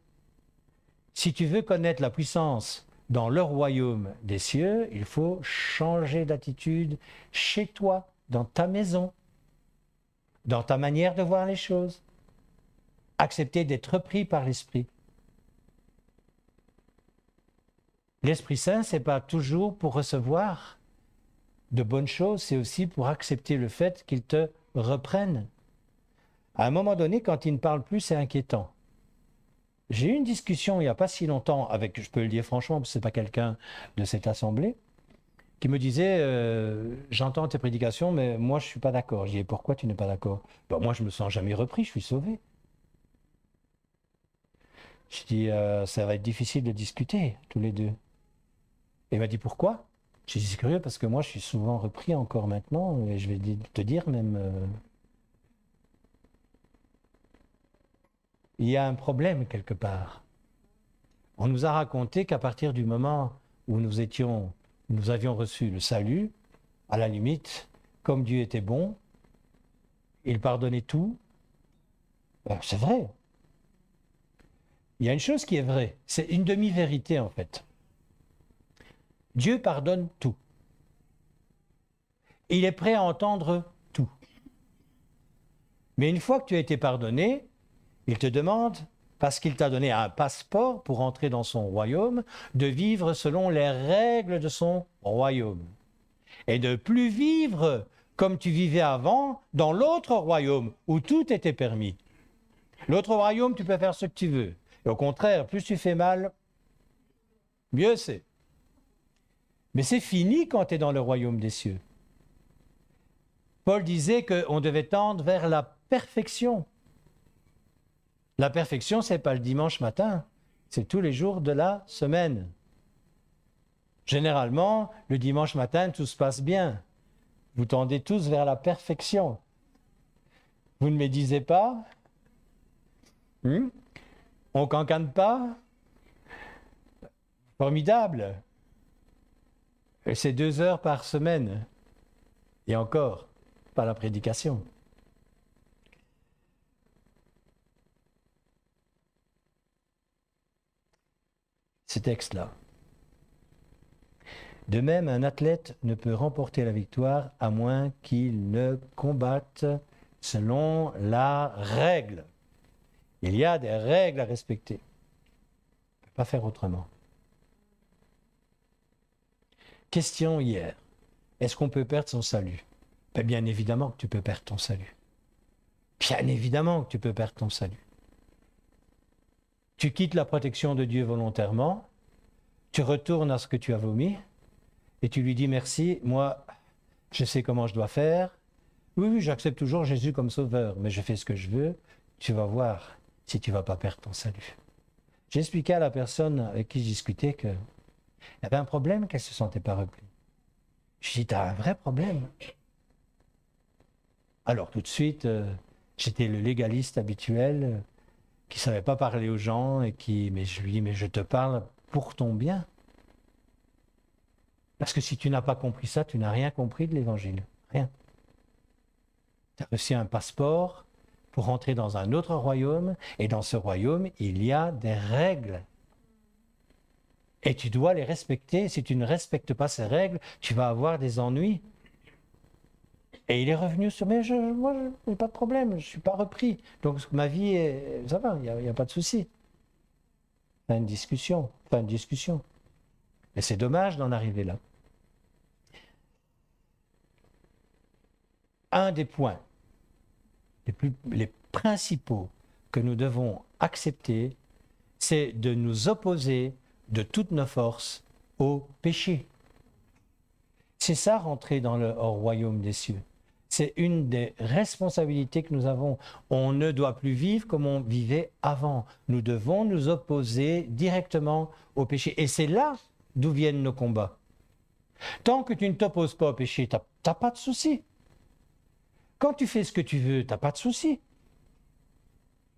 Si tu veux connaître la puissance dans le royaume des cieux, il faut changer d'attitude chez toi, dans ta maison, dans ta manière de voir les choses. Accepter d'être pris par l'Esprit. L'Esprit Saint, ce n'est pas toujours pour recevoir de bonnes choses, c'est aussi pour accepter le fait qu'il te reprenne. À un moment donné, quand il ne parle plus, c'est inquiétant. J'ai eu une discussion il n'y a pas si longtemps avec, je peux le dire franchement, parce que ce n'est pas quelqu'un de cette assemblée, qui me disait j'entends tes prédications, mais moi je ne suis pas d'accord. Je dis pourquoi tu n'es pas d'accord? Moi je ne me sens jamais repris, je suis sauvé. Je dis ça va être difficile de discuter tous les deux. Et il m'a dit pourquoi? Je dis c'est curieux parce que moi je suis souvent repris encore maintenant, et je vais te dire même. Il y a un problème quelque part. On nous a raconté qu'à partir du moment où nous avions reçu le salut, à la limite, comme Dieu était bon, il pardonnait tout. C'est vrai. Il y a une chose qui est vraie, c'est une demi-vérité en fait. Dieu pardonne tout. Il est prêt à entendre tout. Mais une fois que tu as été pardonné, il te demande, parce qu'il t'a donné un passeport pour entrer dans son royaume, de vivre selon les règles de son royaume. Et de plus vivre comme tu vivais avant dans l'autre royaume où tout était permis. L'autre royaume, tu peux faire ce que tu veux. Et au contraire, plus tu fais mal, mieux c'est. Mais c'est fini quand tu es dans le royaume des cieux. Paul disait qu'on devait tendre vers la perfection. La perfection, ce n'est pas le dimanche matin, c'est tous les jours de la semaine. Généralement, le dimanche matin, tout se passe bien. Vous tendez tous vers la perfection. Vous ne médisez pas? On cancane pas? Formidable. Et c'est 2 heures par semaine. Et encore, pas la prédication. Ces textes-là. De même, un athlète ne peut remporter la victoire à moins qu'il ne combatte selon la règle. Il y a des règles à respecter. On ne peut pas faire autrement. Question hier. Est-ce qu'on peut perdre son salut? Bien évidemment que tu peux perdre ton salut. Bien évidemment que tu peux perdre ton salut. Tu quittes la protection de Dieu volontairement, tu retournes à ce que tu as vomi, et tu lui dis merci, moi, je sais comment je dois faire. Oui, j'accepte toujours Jésus comme sauveur, mais je fais ce que je veux. Tu vas voir si tu ne vas pas perdre ton salut. J'ai expliqué à la personne avec qui je discutais qu'il y avait un problème qu'elle ne se sentait pas replie. Je dis, tu as un vrai problème. Alors tout de suite, j'étais le légaliste habituel qui ne savait pas parler aux gens et mais je lui dis, mais je te parle pour ton bien. Parce que si tu n'as pas compris ça, tu n'as rien compris de l'évangile. Rien. Tu as reçu un passeport pour entrer dans un autre royaume, et dans ce royaume, il y a des règles. Et tu dois les respecter. Si tu ne respectes pas ces règles, tu vas avoir des ennuis. Et il est revenu sur, mais moi, je n'ai pas de problème, je ne suis pas repris. Donc ma vie, ça va, il n'y a pas de souci. Fin de discussion. Et c'est dommage d'en arriver là. Un des points les principaux que nous devons accepter, c'est de nous opposer de toutes nos forces au péché. C'est ça, rentrer dans le royaume des cieux. C'est une des responsabilités que nous avons. On ne doit plus vivre comme on vivait avant. Nous devons nous opposer directement au péché. Et c'est là d'où viennent nos combats. Tant que tu ne t'opposes pas au péché, tu n'as pas de souci. Quand tu fais ce que tu veux, tu n'as pas de souci.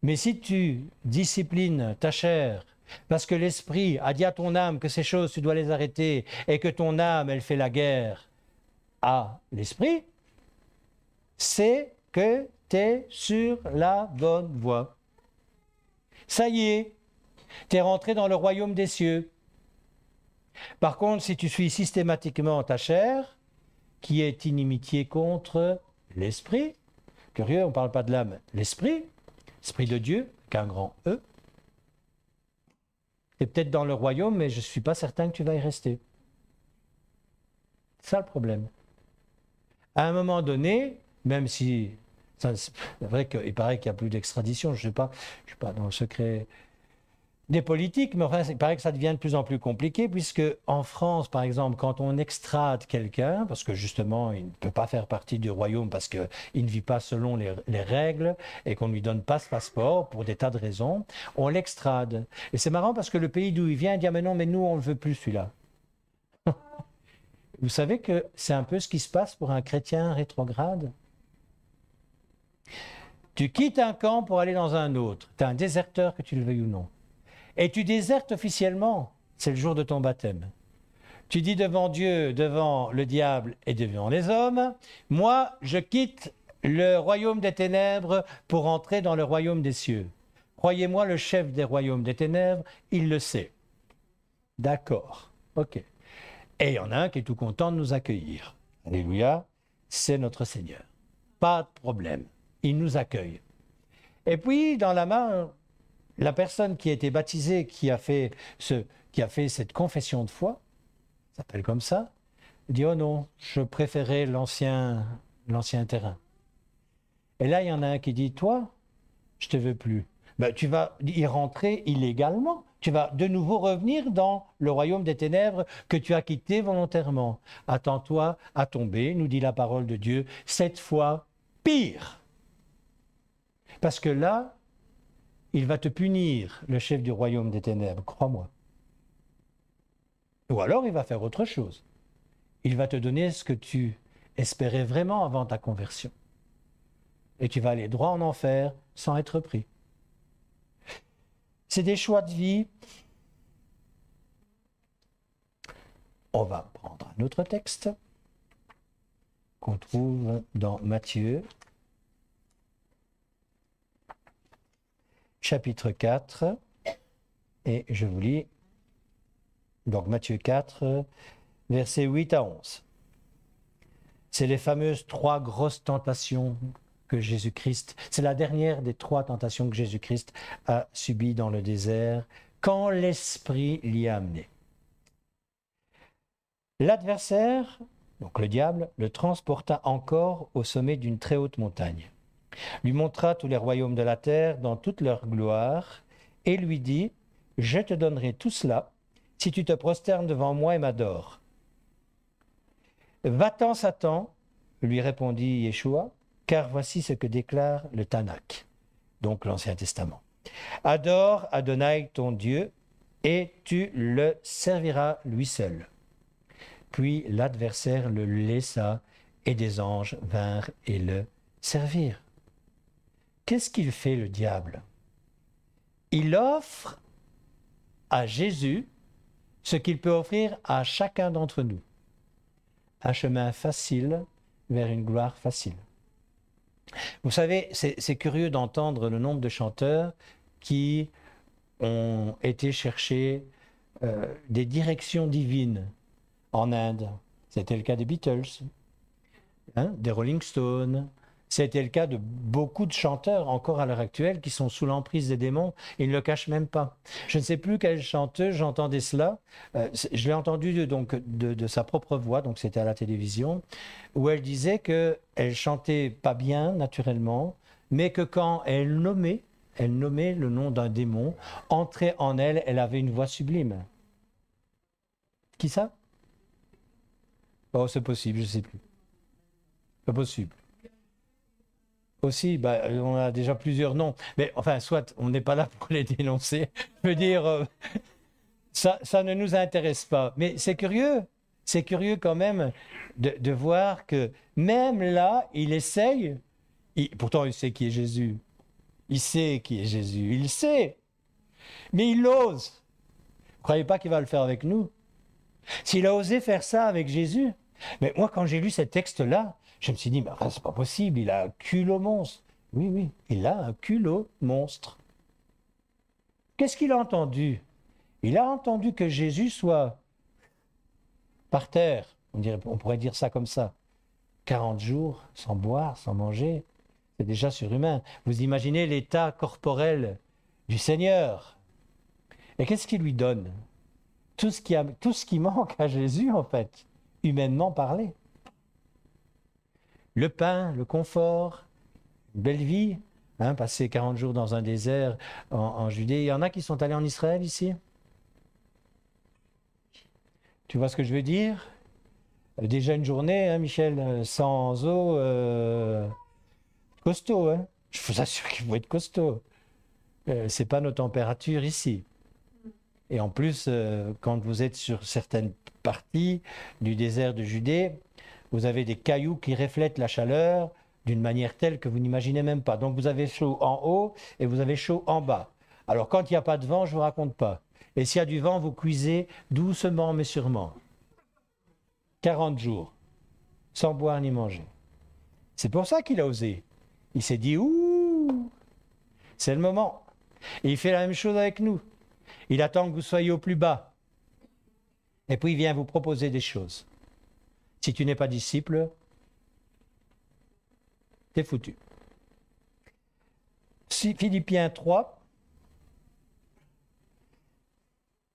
Mais si tu disciplines ta chair, parce que l'esprit a dit à ton âme que ces choses, tu dois les arrêter, et que ton âme, elle fait la guerre à l'esprit, c'est que tu es sur la bonne voie. Ça y est, tu es rentré dans le royaume des cieux. Par contre, si tu suis systématiquement ta chair, qui est inimitié contre l'esprit, curieux, on ne parle pas de l'âme, l'esprit de Dieu, qu'un grand E, tu es peut-être dans le royaume, mais je ne suis pas certain que tu vas y rester. C'est ça le problème. À un moment donné, même si, c'est vrai qu'il paraît qu'il n'y a plus d'extradition, je ne suis pas dans le secret des politiques, mais enfin, il paraît que ça devient de plus en plus compliqué, puisque en France, par exemple, quand on extrade quelqu'un, parce que justement, il ne peut pas faire partie du royaume parce qu'il ne vit pas selon les règles et qu'on ne lui donne pas ce passeport pour des tas de raisons, on l'extrade. Et c'est marrant parce que le pays d'où il vient dit « Ah mais non, mais nous, on ne le veut plus celui-là ». Vous savez que c'est un peu ce qui se passe pour un chrétien rétrograde. Tu quittes un camp pour aller dans un autre. Tu es un déserteur, que tu le veuilles ou non. Et tu désertes officiellement, c'est le jour de ton baptême. Tu dis devant Dieu, devant le diable et devant les hommes, moi, je quitte le royaume des ténèbres pour entrer dans le royaume des cieux. Croyez-moi, le chef des royaumes des ténèbres, il le sait. D'accord, ok. Et il y en a un qui est tout content de nous accueillir. Alléluia, c'est notre Seigneur. Pas de problème, il nous accueille. Et puis, dans la main, la personne qui a été baptisée, qui a fait cette confession de foi, s'appelle comme ça, dit « Oh non, je préférais l'ancien terrain ». Et là, il y en a un qui dit « Toi, je ne te veux plus ». Ben, tu vas y rentrer illégalement. Tu vas de nouveau revenir dans le royaume des ténèbres que tu as quitté volontairement. Attends-toi à tomber, nous dit la parole de Dieu, 7 fois pire. Parce que là, il va te punir, le chef du royaume des ténèbres, crois-moi. Ou alors il va faire autre chose. Il va te donner ce que tu espérais vraiment avant ta conversion. Et tu vas aller droit en enfer sans être pris. C'est des choix de vie. On va prendre un autre texte qu'on trouve dans Matthieu, chapitre 4, et je vous lis, donc Matthieu 4, versets 8 à 11. C'est les fameuses 3 grosses tentations que Jésus-Christ, c'est la dernière des 3 tentations que Jésus-Christ a subies dans le désert, quand l'Esprit l'y a amené. L'adversaire, donc le diable, le transporta encore au sommet d'une très haute montagne, lui montra tous les royaumes de la terre dans toute leur gloire, et lui dit, « Je te donnerai tout cela, si tu te prosternes devant moi et m'adores. » « Va-t'en, Satan, lui répondit Yeshua, car voici ce que déclare le Tanakh, donc l'Ancien Testament. Adore Adonai ton Dieu, et tu le serviras lui seul. Puis l'adversaire le laissa et des anges vinrent et le servirent. Qu'est-ce qu'il fait le diable? Il offre à Jésus ce qu'il peut offrir à chacun d'entre nous. Un chemin facile vers une gloire facile. Vous savez, c'est curieux d'entendre le nombre de chanteurs qui ont été chercher des directions divines en Inde. C'était le cas des Beatles, des Rolling Stones. C'était le cas de beaucoup de chanteurs encore à l'heure actuelle qui sont sous l'emprise des démons et ils ne le cachent même pas. Je ne sais plus quelle chanteuse j'entendais cela. Je l'ai entendu donc de sa propre voix, donc c'était à la télévision, où elle disait qu'elle chantait pas bien naturellement, mais que quand elle nommait le nom d'un démon, entrait en elle, elle avait une voix sublime. Qui ça? Oh, c'est possible, je ne sais plus. Pas possible. Aussi, on a déjà plusieurs noms. Mais enfin, soit on n'est pas là pour les dénoncer. Je veux dire, ça ne nous intéresse pas. Mais c'est curieux quand même de voir que même là, il essaye. Pourtant, il sait qui est Jésus. Il sait qui est Jésus. Il sait. Mais il ose. Vous ne croyez pas qu'il va le faire avec nous? S'il a osé faire ça avec Jésus. Mais moi, quand j'ai lu ce texte-là, je me suis dit, c'est pas possible, il a un culot monstre. Oui, il a un culot monstre. Qu'est-ce qu'il a entendu? Il a entendu que Jésus soit par terre, on pourrait dire ça comme ça, 40 jours sans boire, sans manger, c'est déjà surhumain. Vous imaginez l'état corporel du Seigneur. Et qu'est-ce qu'il lui donne? Tout ce qui manque à Jésus, en fait, humainement parlé. Le pain, le confort, une belle vie, passer 40 jours dans un désert en Judée. Il y en a qui sont allés en Israël ici? Tu vois ce que je veux dire? Déjà une journée, Michel, sans eau, costaud. Je vous assure qu'il faut être costaud. C'est pas nos températures ici. Et en plus, quand vous êtes sur certaines parties du désert de Judée, vous avez des cailloux qui reflètent la chaleur d'une manière telle que vous n'imaginez même pas. Donc vous avez chaud en haut et vous avez chaud en bas. Alors quand il n'y a pas de vent, je ne vous raconte pas. Et s'il y a du vent, vous cuisez doucement mais sûrement. 40 jours, sans boire ni manger. C'est pour ça qu'il a osé. Il s'est dit, ouh, c'est le moment. Et il fait la même chose avec nous. Il attend que vous soyez au plus bas. Et puis il vient vous proposer des choses. Si tu n'es pas disciple, t'es foutu. Philippiens 3.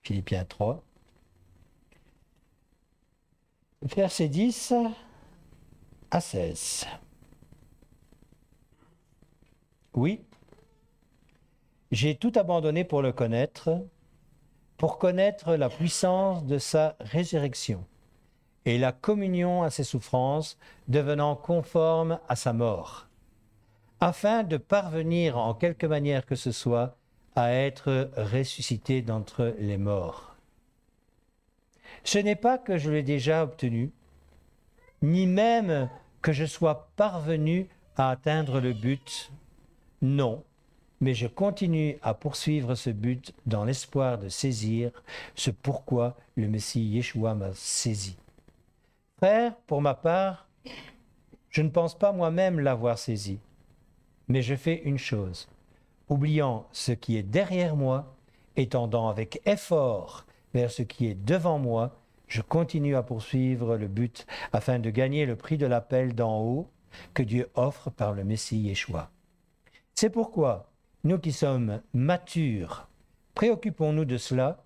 Philippiens 3. Versets 10 à 16. Oui, j'ai tout abandonné pour le connaître, pour connaître la puissance de sa résurrection et la communion à ses souffrances, devenant conforme à sa mort, afin de parvenir en quelque manière que ce soit à être ressuscité d'entre les morts. Ce n'est pas que je l'ai déjà obtenu, ni même que je sois parvenu à atteindre le but. Non, mais je continue à poursuivre ce but dans l'espoir de saisir ce pourquoi le Messie Yeshua m'a saisi. Frère, pour ma part, je ne pense pas moi-même l'avoir saisi, mais je fais une chose, oubliant ce qui est derrière moi et tendant avec effort vers ce qui est devant moi, je continue à poursuivre le but afin de gagner le prix de l'appel d'en haut que Dieu offre par le Messie Yeshua. C'est pourquoi, nous qui sommes matures, préoccupons-nous de cela,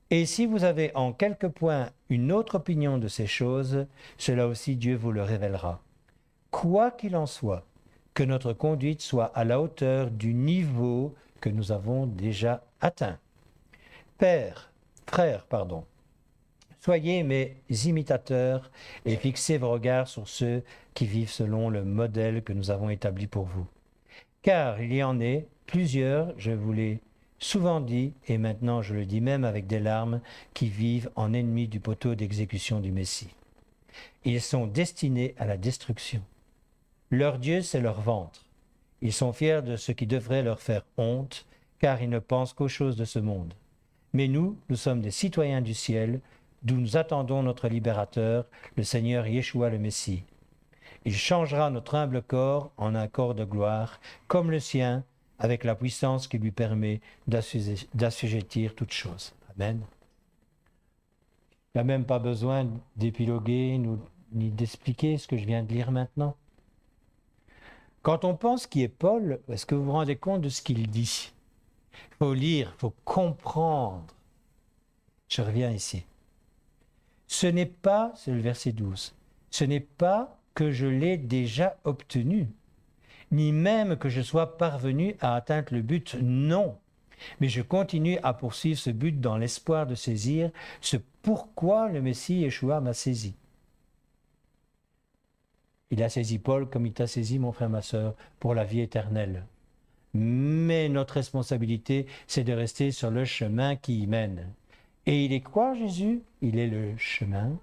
et si vous avez en quelque point une autre opinion de ces choses, cela aussi Dieu vous le révélera. Quoi qu'il en soit, que notre conduite soit à la hauteur du niveau que nous avons déjà atteint. Frères, soyez mes imitateurs et fixez vos regards sur ceux qui vivent selon le modèle que nous avons établi pour vous. Car il y en est plusieurs, je vous l'ai souvent dit, et maintenant je le dis même avec des larmes, qui vivent en ennemis du poteau d'exécution du Messie. Ils sont destinés à la destruction. Leur Dieu, c'est leur ventre. Ils sont fiers de ce qui devrait leur faire honte, car ils ne pensent qu'aux choses de ce monde. Mais nous, nous sommes des citoyens du ciel, d'où nous attendons notre libérateur, le Seigneur Yeshua le Messie. Il changera notre humble corps en un corps de gloire, comme le sien, avec la puissance qui lui permet d'assujettir toutes choses. Amen. Il n'y a même pas besoin d'épiloguer ni d'expliquer ce que je viens de lire maintenant. Quand on pense qui est Paul, est-ce que vous vous rendez compte de ce qu'il dit? Il faut lire, il faut comprendre. Je reviens ici. Ce n'est pas, c'est le verset 12, ce n'est pas que je l'ai déjà obtenu, ni même que je sois parvenu à atteindre le but, non. Mais je continue à poursuivre ce but dans l'espoir de saisir ce pourquoi le Messie Yeshua m'a saisi. Il a saisi Paul comme il t'a saisi, mon frère, ma sœur, pour la vie éternelle. Mais notre responsabilité, c'est de rester sur le chemin qui y mène. Et il est quoi, Jésus? Il est le chemin,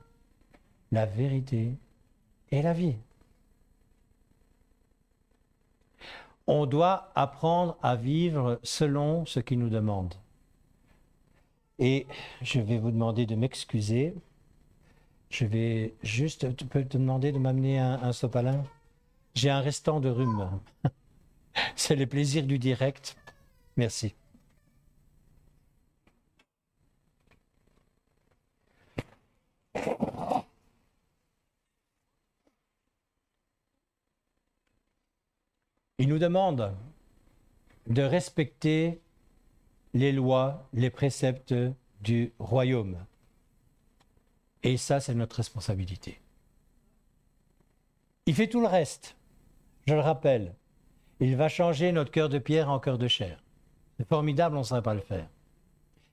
la vérité et la vie. On doit apprendre à vivre selon ce qu'il nous demande. Et je vais vous demander de m'excuser. Je vais juste, tu peux te demander de m'amener un sopalin? J'ai un restant de rhume. C'est les plaisirs du direct. Merci. Il nous demande de respecter les lois, les préceptes du royaume. Et ça, c'est notre responsabilité. Il fait tout le reste. Je le rappelle, il va changer notre cœur de pierre en cœur de chair. C'est formidable, on ne saurait pas le faire.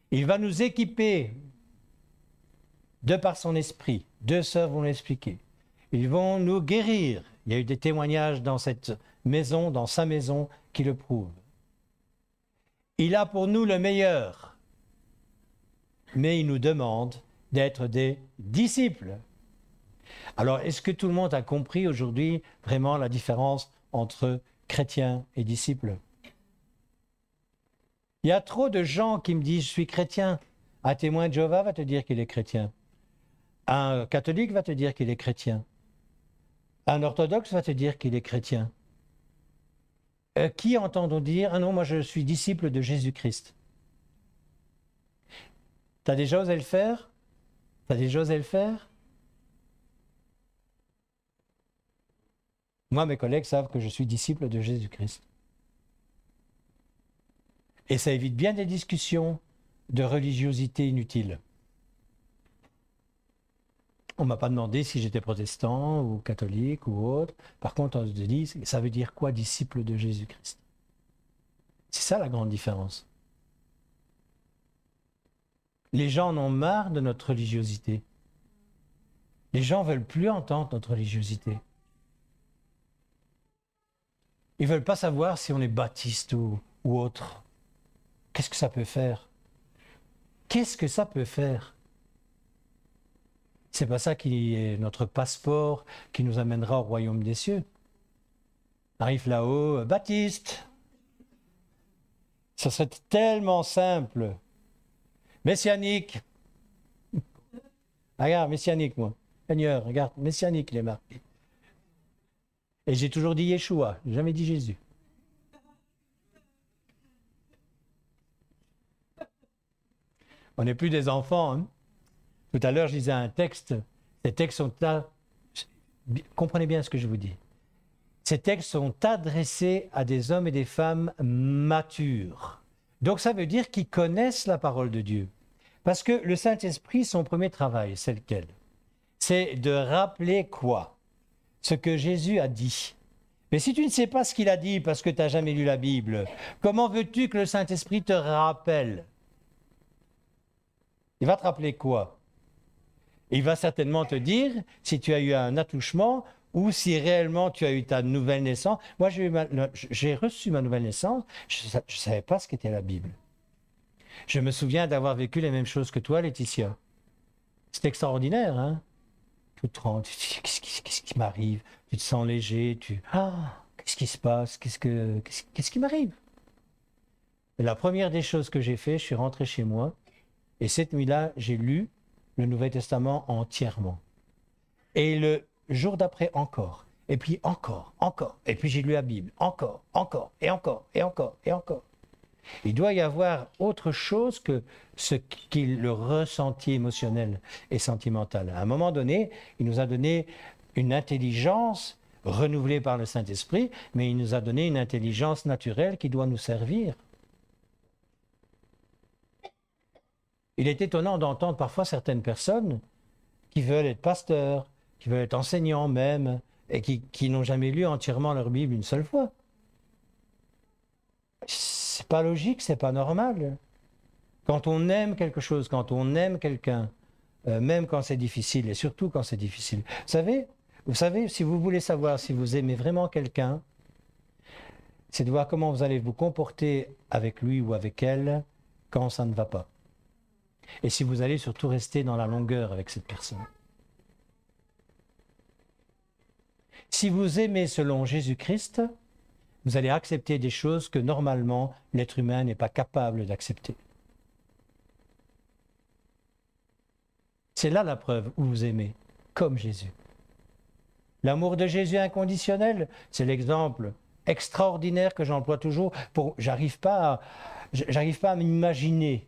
Il va nous équiper de par son esprit. Deux sœurs vont l'expliquer. Ils vont nous guérir. Il y a eu des témoignages dans cette maison, dans sa maison, qui le prouvent. Il a pour nous le meilleur. Mais il nous demande d'être des disciples. Alors, est-ce que tout le monde a compris aujourd'hui vraiment la différence entre chrétien et disciple? Il y a trop de gens qui me disent « je suis chrétien ». Un témoin de Jéhovah va te dire qu'il est chrétien. Un catholique va te dire qu'il est chrétien. Un orthodoxe va te dire qu'il est chrétien. Qui entendons dire « ah non, moi je suis disciple de Jésus-Christ ». T'as déjà osé le faire? T'as déjà osé le faire? Moi, mes collègues savent que je suis disciple de Jésus-Christ. Et ça évite bien des discussions de religiosité inutiles. On ne m'a pas demandé si j'étais protestant ou catholique ou autre. Par contre, on se dit, ça veut dire quoi, disciple de Jésus-Christ? C'est ça la grande différence. Les gens en ont marre de notre religiosité. Les gens ne veulent plus entendre notre religiosité. Ils ne veulent pas savoir si on est baptiste ou autre. Qu'est-ce que ça peut faire? Qu'est-ce que ça peut faire? C'est pas ça qui est notre passeport qui nous amènera au royaume des cieux. Arrive là-haut, Baptiste. Ça serait tellement simple. Messianique. Regarde, messianique, moi. Seigneur, regarde, messianique, il est marqué. Et j'ai toujours dit Yeshua, j'ai jamais dit Jésus. On n'est plus des enfants. Hein? Tout à l'heure, je lisais un texte. Ces textes sont... Comprenez bien ce que je vous dis. Ces textes sont adressés à des hommes et des femmes matures. Donc ça veut dire qu'ils connaissent la parole de Dieu. Parce que le Saint-Esprit, son premier travail, c'est lequel? C'est de rappeler quoi? Ce que Jésus a dit. Mais si tu ne sais pas ce qu'il a dit parce que tu n'as jamais lu la Bible, comment veux-tu que le Saint-Esprit te rappelle? Il va te rappeler quoi? Il va certainement te dire si tu as eu un attouchement ou si réellement tu as eu ta nouvelle naissance. Moi, j'ai reçu ma nouvelle naissance, je ne savais pas ce qu'était la Bible. Je me souviens d'avoir vécu les mêmes choses que toi, Laetitia. C'est extraordinaire, hein? Tu te rends, tu te dis, qu'est-ce qui m'arrive? Tu te sens léger, qu'est-ce qui se passe? Qu'est-ce qui m'arrive? Et la première des choses que j'ai fait, je suis rentré chez moi, et cette nuit-là, j'ai lu le Nouveau Testament entièrement. Et le jour d'après, encore. Et puis encore. Et puis j'ai lu la Bible, encore, et encore. Il doit y avoir autre chose que ce qu'est le ressenti émotionnel et sentimental. À un moment donné, il nous a donné une intelligence renouvelée par le Saint-Esprit, mais il nous a donné une intelligence naturelle qui doit nous servir. Il est étonnant d'entendre parfois certaines personnes qui veulent être pasteurs, qui veulent être enseignants même, et qui n'ont jamais lu entièrement leur Bible une seule fois. C'est pas logique, c'est pas normal. Quand on aime quelque chose, quand on aime quelqu'un, même quand c'est difficile, et surtout quand c'est difficile. Vous savez, si vous voulez savoir si vous aimez vraiment quelqu'un, c'est de voir comment vous allez vous comporter avec lui ou avec elle quand ça ne va pas. Et si vous allez surtout rester dans la longueur avec cette personne. Si vous aimez selon Jésus-Christ, vous allez accepter des choses que normalement l'être humain n'est pas capable d'accepter. C'est là la preuve où vous aimez, comme Jésus. L'amour de Jésus inconditionnel, c'est l'exemple extraordinaire que j'emploie toujours. J'arrive pas à m'imaginer.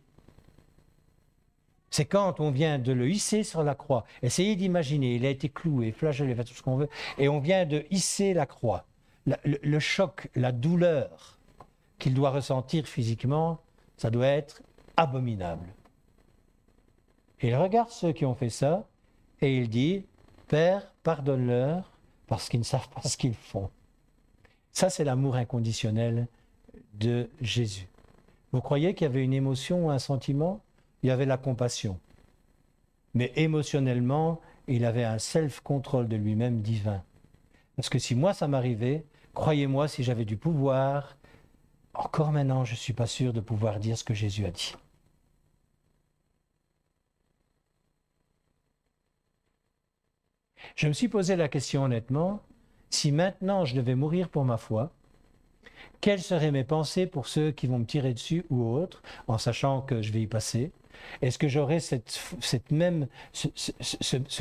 C'est quand on vient de le hisser sur la croix. Essayez d'imaginer, il a été cloué, flagellé, fait tout ce qu'on veut, et on vient de hisser la croix. Le choc, la douleur qu'il doit ressentir physiquement, ça doit être abominable. Et il regarde ceux qui ont fait ça, et il dit, « Père, pardonne-leur, parce qu'ils ne savent pas ce qu'ils font. » Ça, c'est l'amour inconditionnel de Jésus. Vous croyez qu'il y avait une émotion ou un sentiment? Il y avait la compassion. Mais émotionnellement, il avait un self-control de lui-même divin. Parce que si moi, ça m'arrivait, croyez-moi, si j'avais du pouvoir, encore maintenant, je ne suis pas sûr de pouvoir dire ce que Jésus a dit. Je me suis posé la question honnêtement, si maintenant je devais mourir pour ma foi, quelles seraient mes pensées pour ceux qui vont me tirer dessus ou autres, en sachant que je vais y passer? Est-ce que j'aurais ce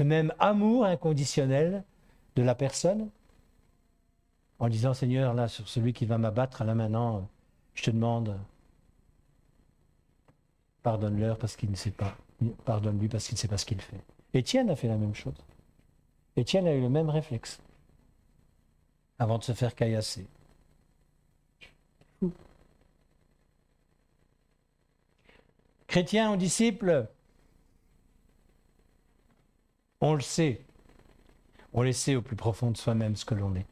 même amour inconditionnel de la personne? En disant, Seigneur, là, sur celui qui va m'abattre, là maintenant, je te demande, pardonne-leur parce qu'il ne sait pas. Pardonne-lui parce qu'il ne sait pas ce qu'il fait. Étienne a fait la même chose. Étienne a eu le même réflexe avant de se faire caillasser. Chrétiens ou disciples, on le sait au plus profond de soi-même ce que l'on est.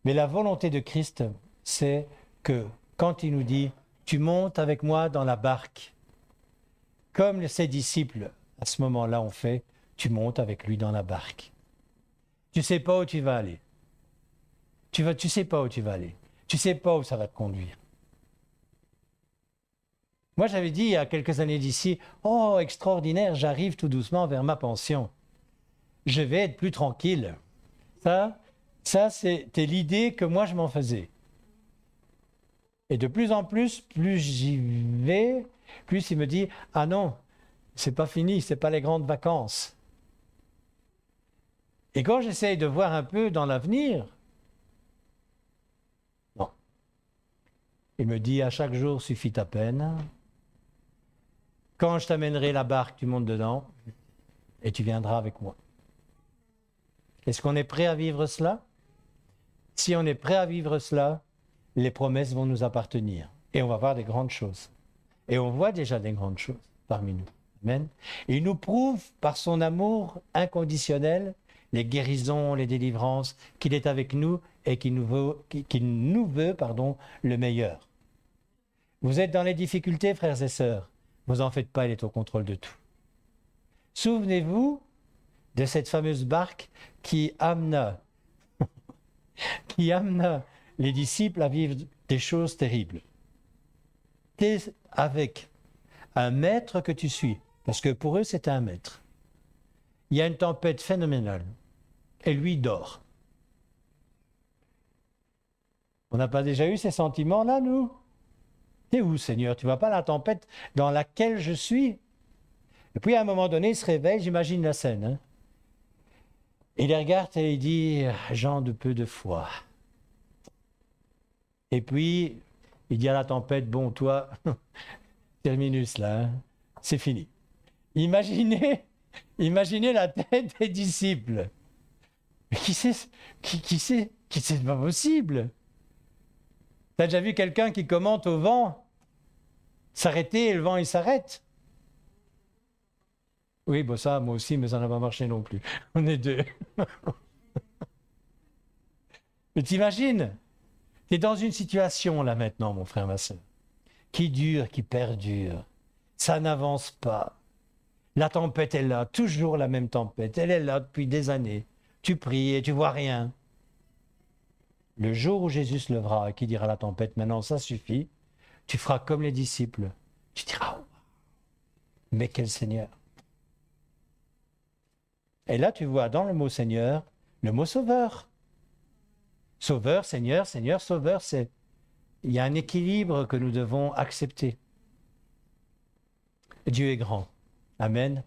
Mais la volonté de Christ, c'est que quand il nous dit « tu montes avec moi dans la barque », comme ses disciples à ce moment-là ont fait, tu montes avec lui dans la barque. Tu ne sais pas où tu vas aller. Tu sais pas où tu vas aller. Tu ne sais pas où ça va te conduire. Moi, j'avais dit il y a quelques années d'ici, « Oh, extraordinaire, j'arrive tout doucement vers ma pension. Je vais être plus tranquille. » Ça, c'était l'idée que moi, je m'en faisais. Et de plus en plus j'y vais, plus il me dit, « Ah non, c'est pas fini, c'est pas les grandes vacances. » Et quand j'essaye de voir un peu dans l'avenir, non. Il me dit, « À chaque jour suffit ta peine. Quand je t'amènerai la barque, tu montes dedans et tu viendras avec moi. » Est-ce qu'on est prêt à vivre cela? Si on est prêt à vivre cela, les promesses vont nous appartenir. Et on va voir des grandes choses. Et on voit déjà des grandes choses parmi nous. Amen. Et il nous prouve par son amour inconditionnel, les guérisons, les délivrances, qu'il est avec nous et qu'il nous veut le meilleur. Vous êtes dans les difficultés, frères et sœurs. Vous en faites pas, il est au contrôle de tout. Souvenez-vous de cette fameuse barque qui amena les disciples à vivre des choses terribles. tu es avec un maître que tu suis, parce que pour eux, c'est un maître. Il y a une tempête phénoménale, et lui dort. On n'a pas déjà eu ces sentiments-là, nous? T'es où, Seigneur? Tu ne vois pas la tempête dans laquelle je suis? Et puis, à un moment donné, il se réveille, j'imagine la scène. Hein? Il les regarde et il dit, « Gens de peu de foi. » Et puis, il dit à la tempête, « Bon, toi, terminus là, hein, c'est fini. » Imaginez la tête des disciples. Mais qui c'est, c'est pas possible. T'as déjà vu quelqu'un qui commente au vent s'arrêter et le vent il s'arrête? Oui, bon ça, moi aussi, mais ça n'a pas marché non plus. On est deux. Mais t'imagines, t'es dans une situation là maintenant, mon frère, ma soeur, qui dure, qui perdure. Ça n'avance pas. La tempête est là, toujours la même tempête. Elle est là depuis des années. Tu pries et tu vois rien. Le jour où Jésus se lèvera et qui dira à la tempête, maintenant ça suffit, tu feras comme les disciples. Tu diras, oh, mais quel Seigneur. Et là tu vois dans le mot Seigneur, le mot Sauveur. Sauveur, Seigneur, Seigneur, Sauveur, il y a un équilibre que nous devons accepter. Dieu est grand. Amen.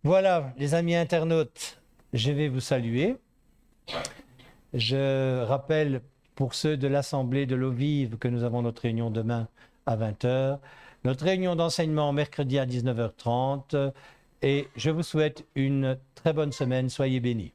Voilà, les amis internautes, je vais vous saluer. Je rappelle pour ceux de l'Assemblée de l'Eau Vive que nous avons notre réunion demain à 20h, notre réunion d'enseignement mercredi à 19h30 et je vous souhaite une très bonne semaine. Soyez bénis.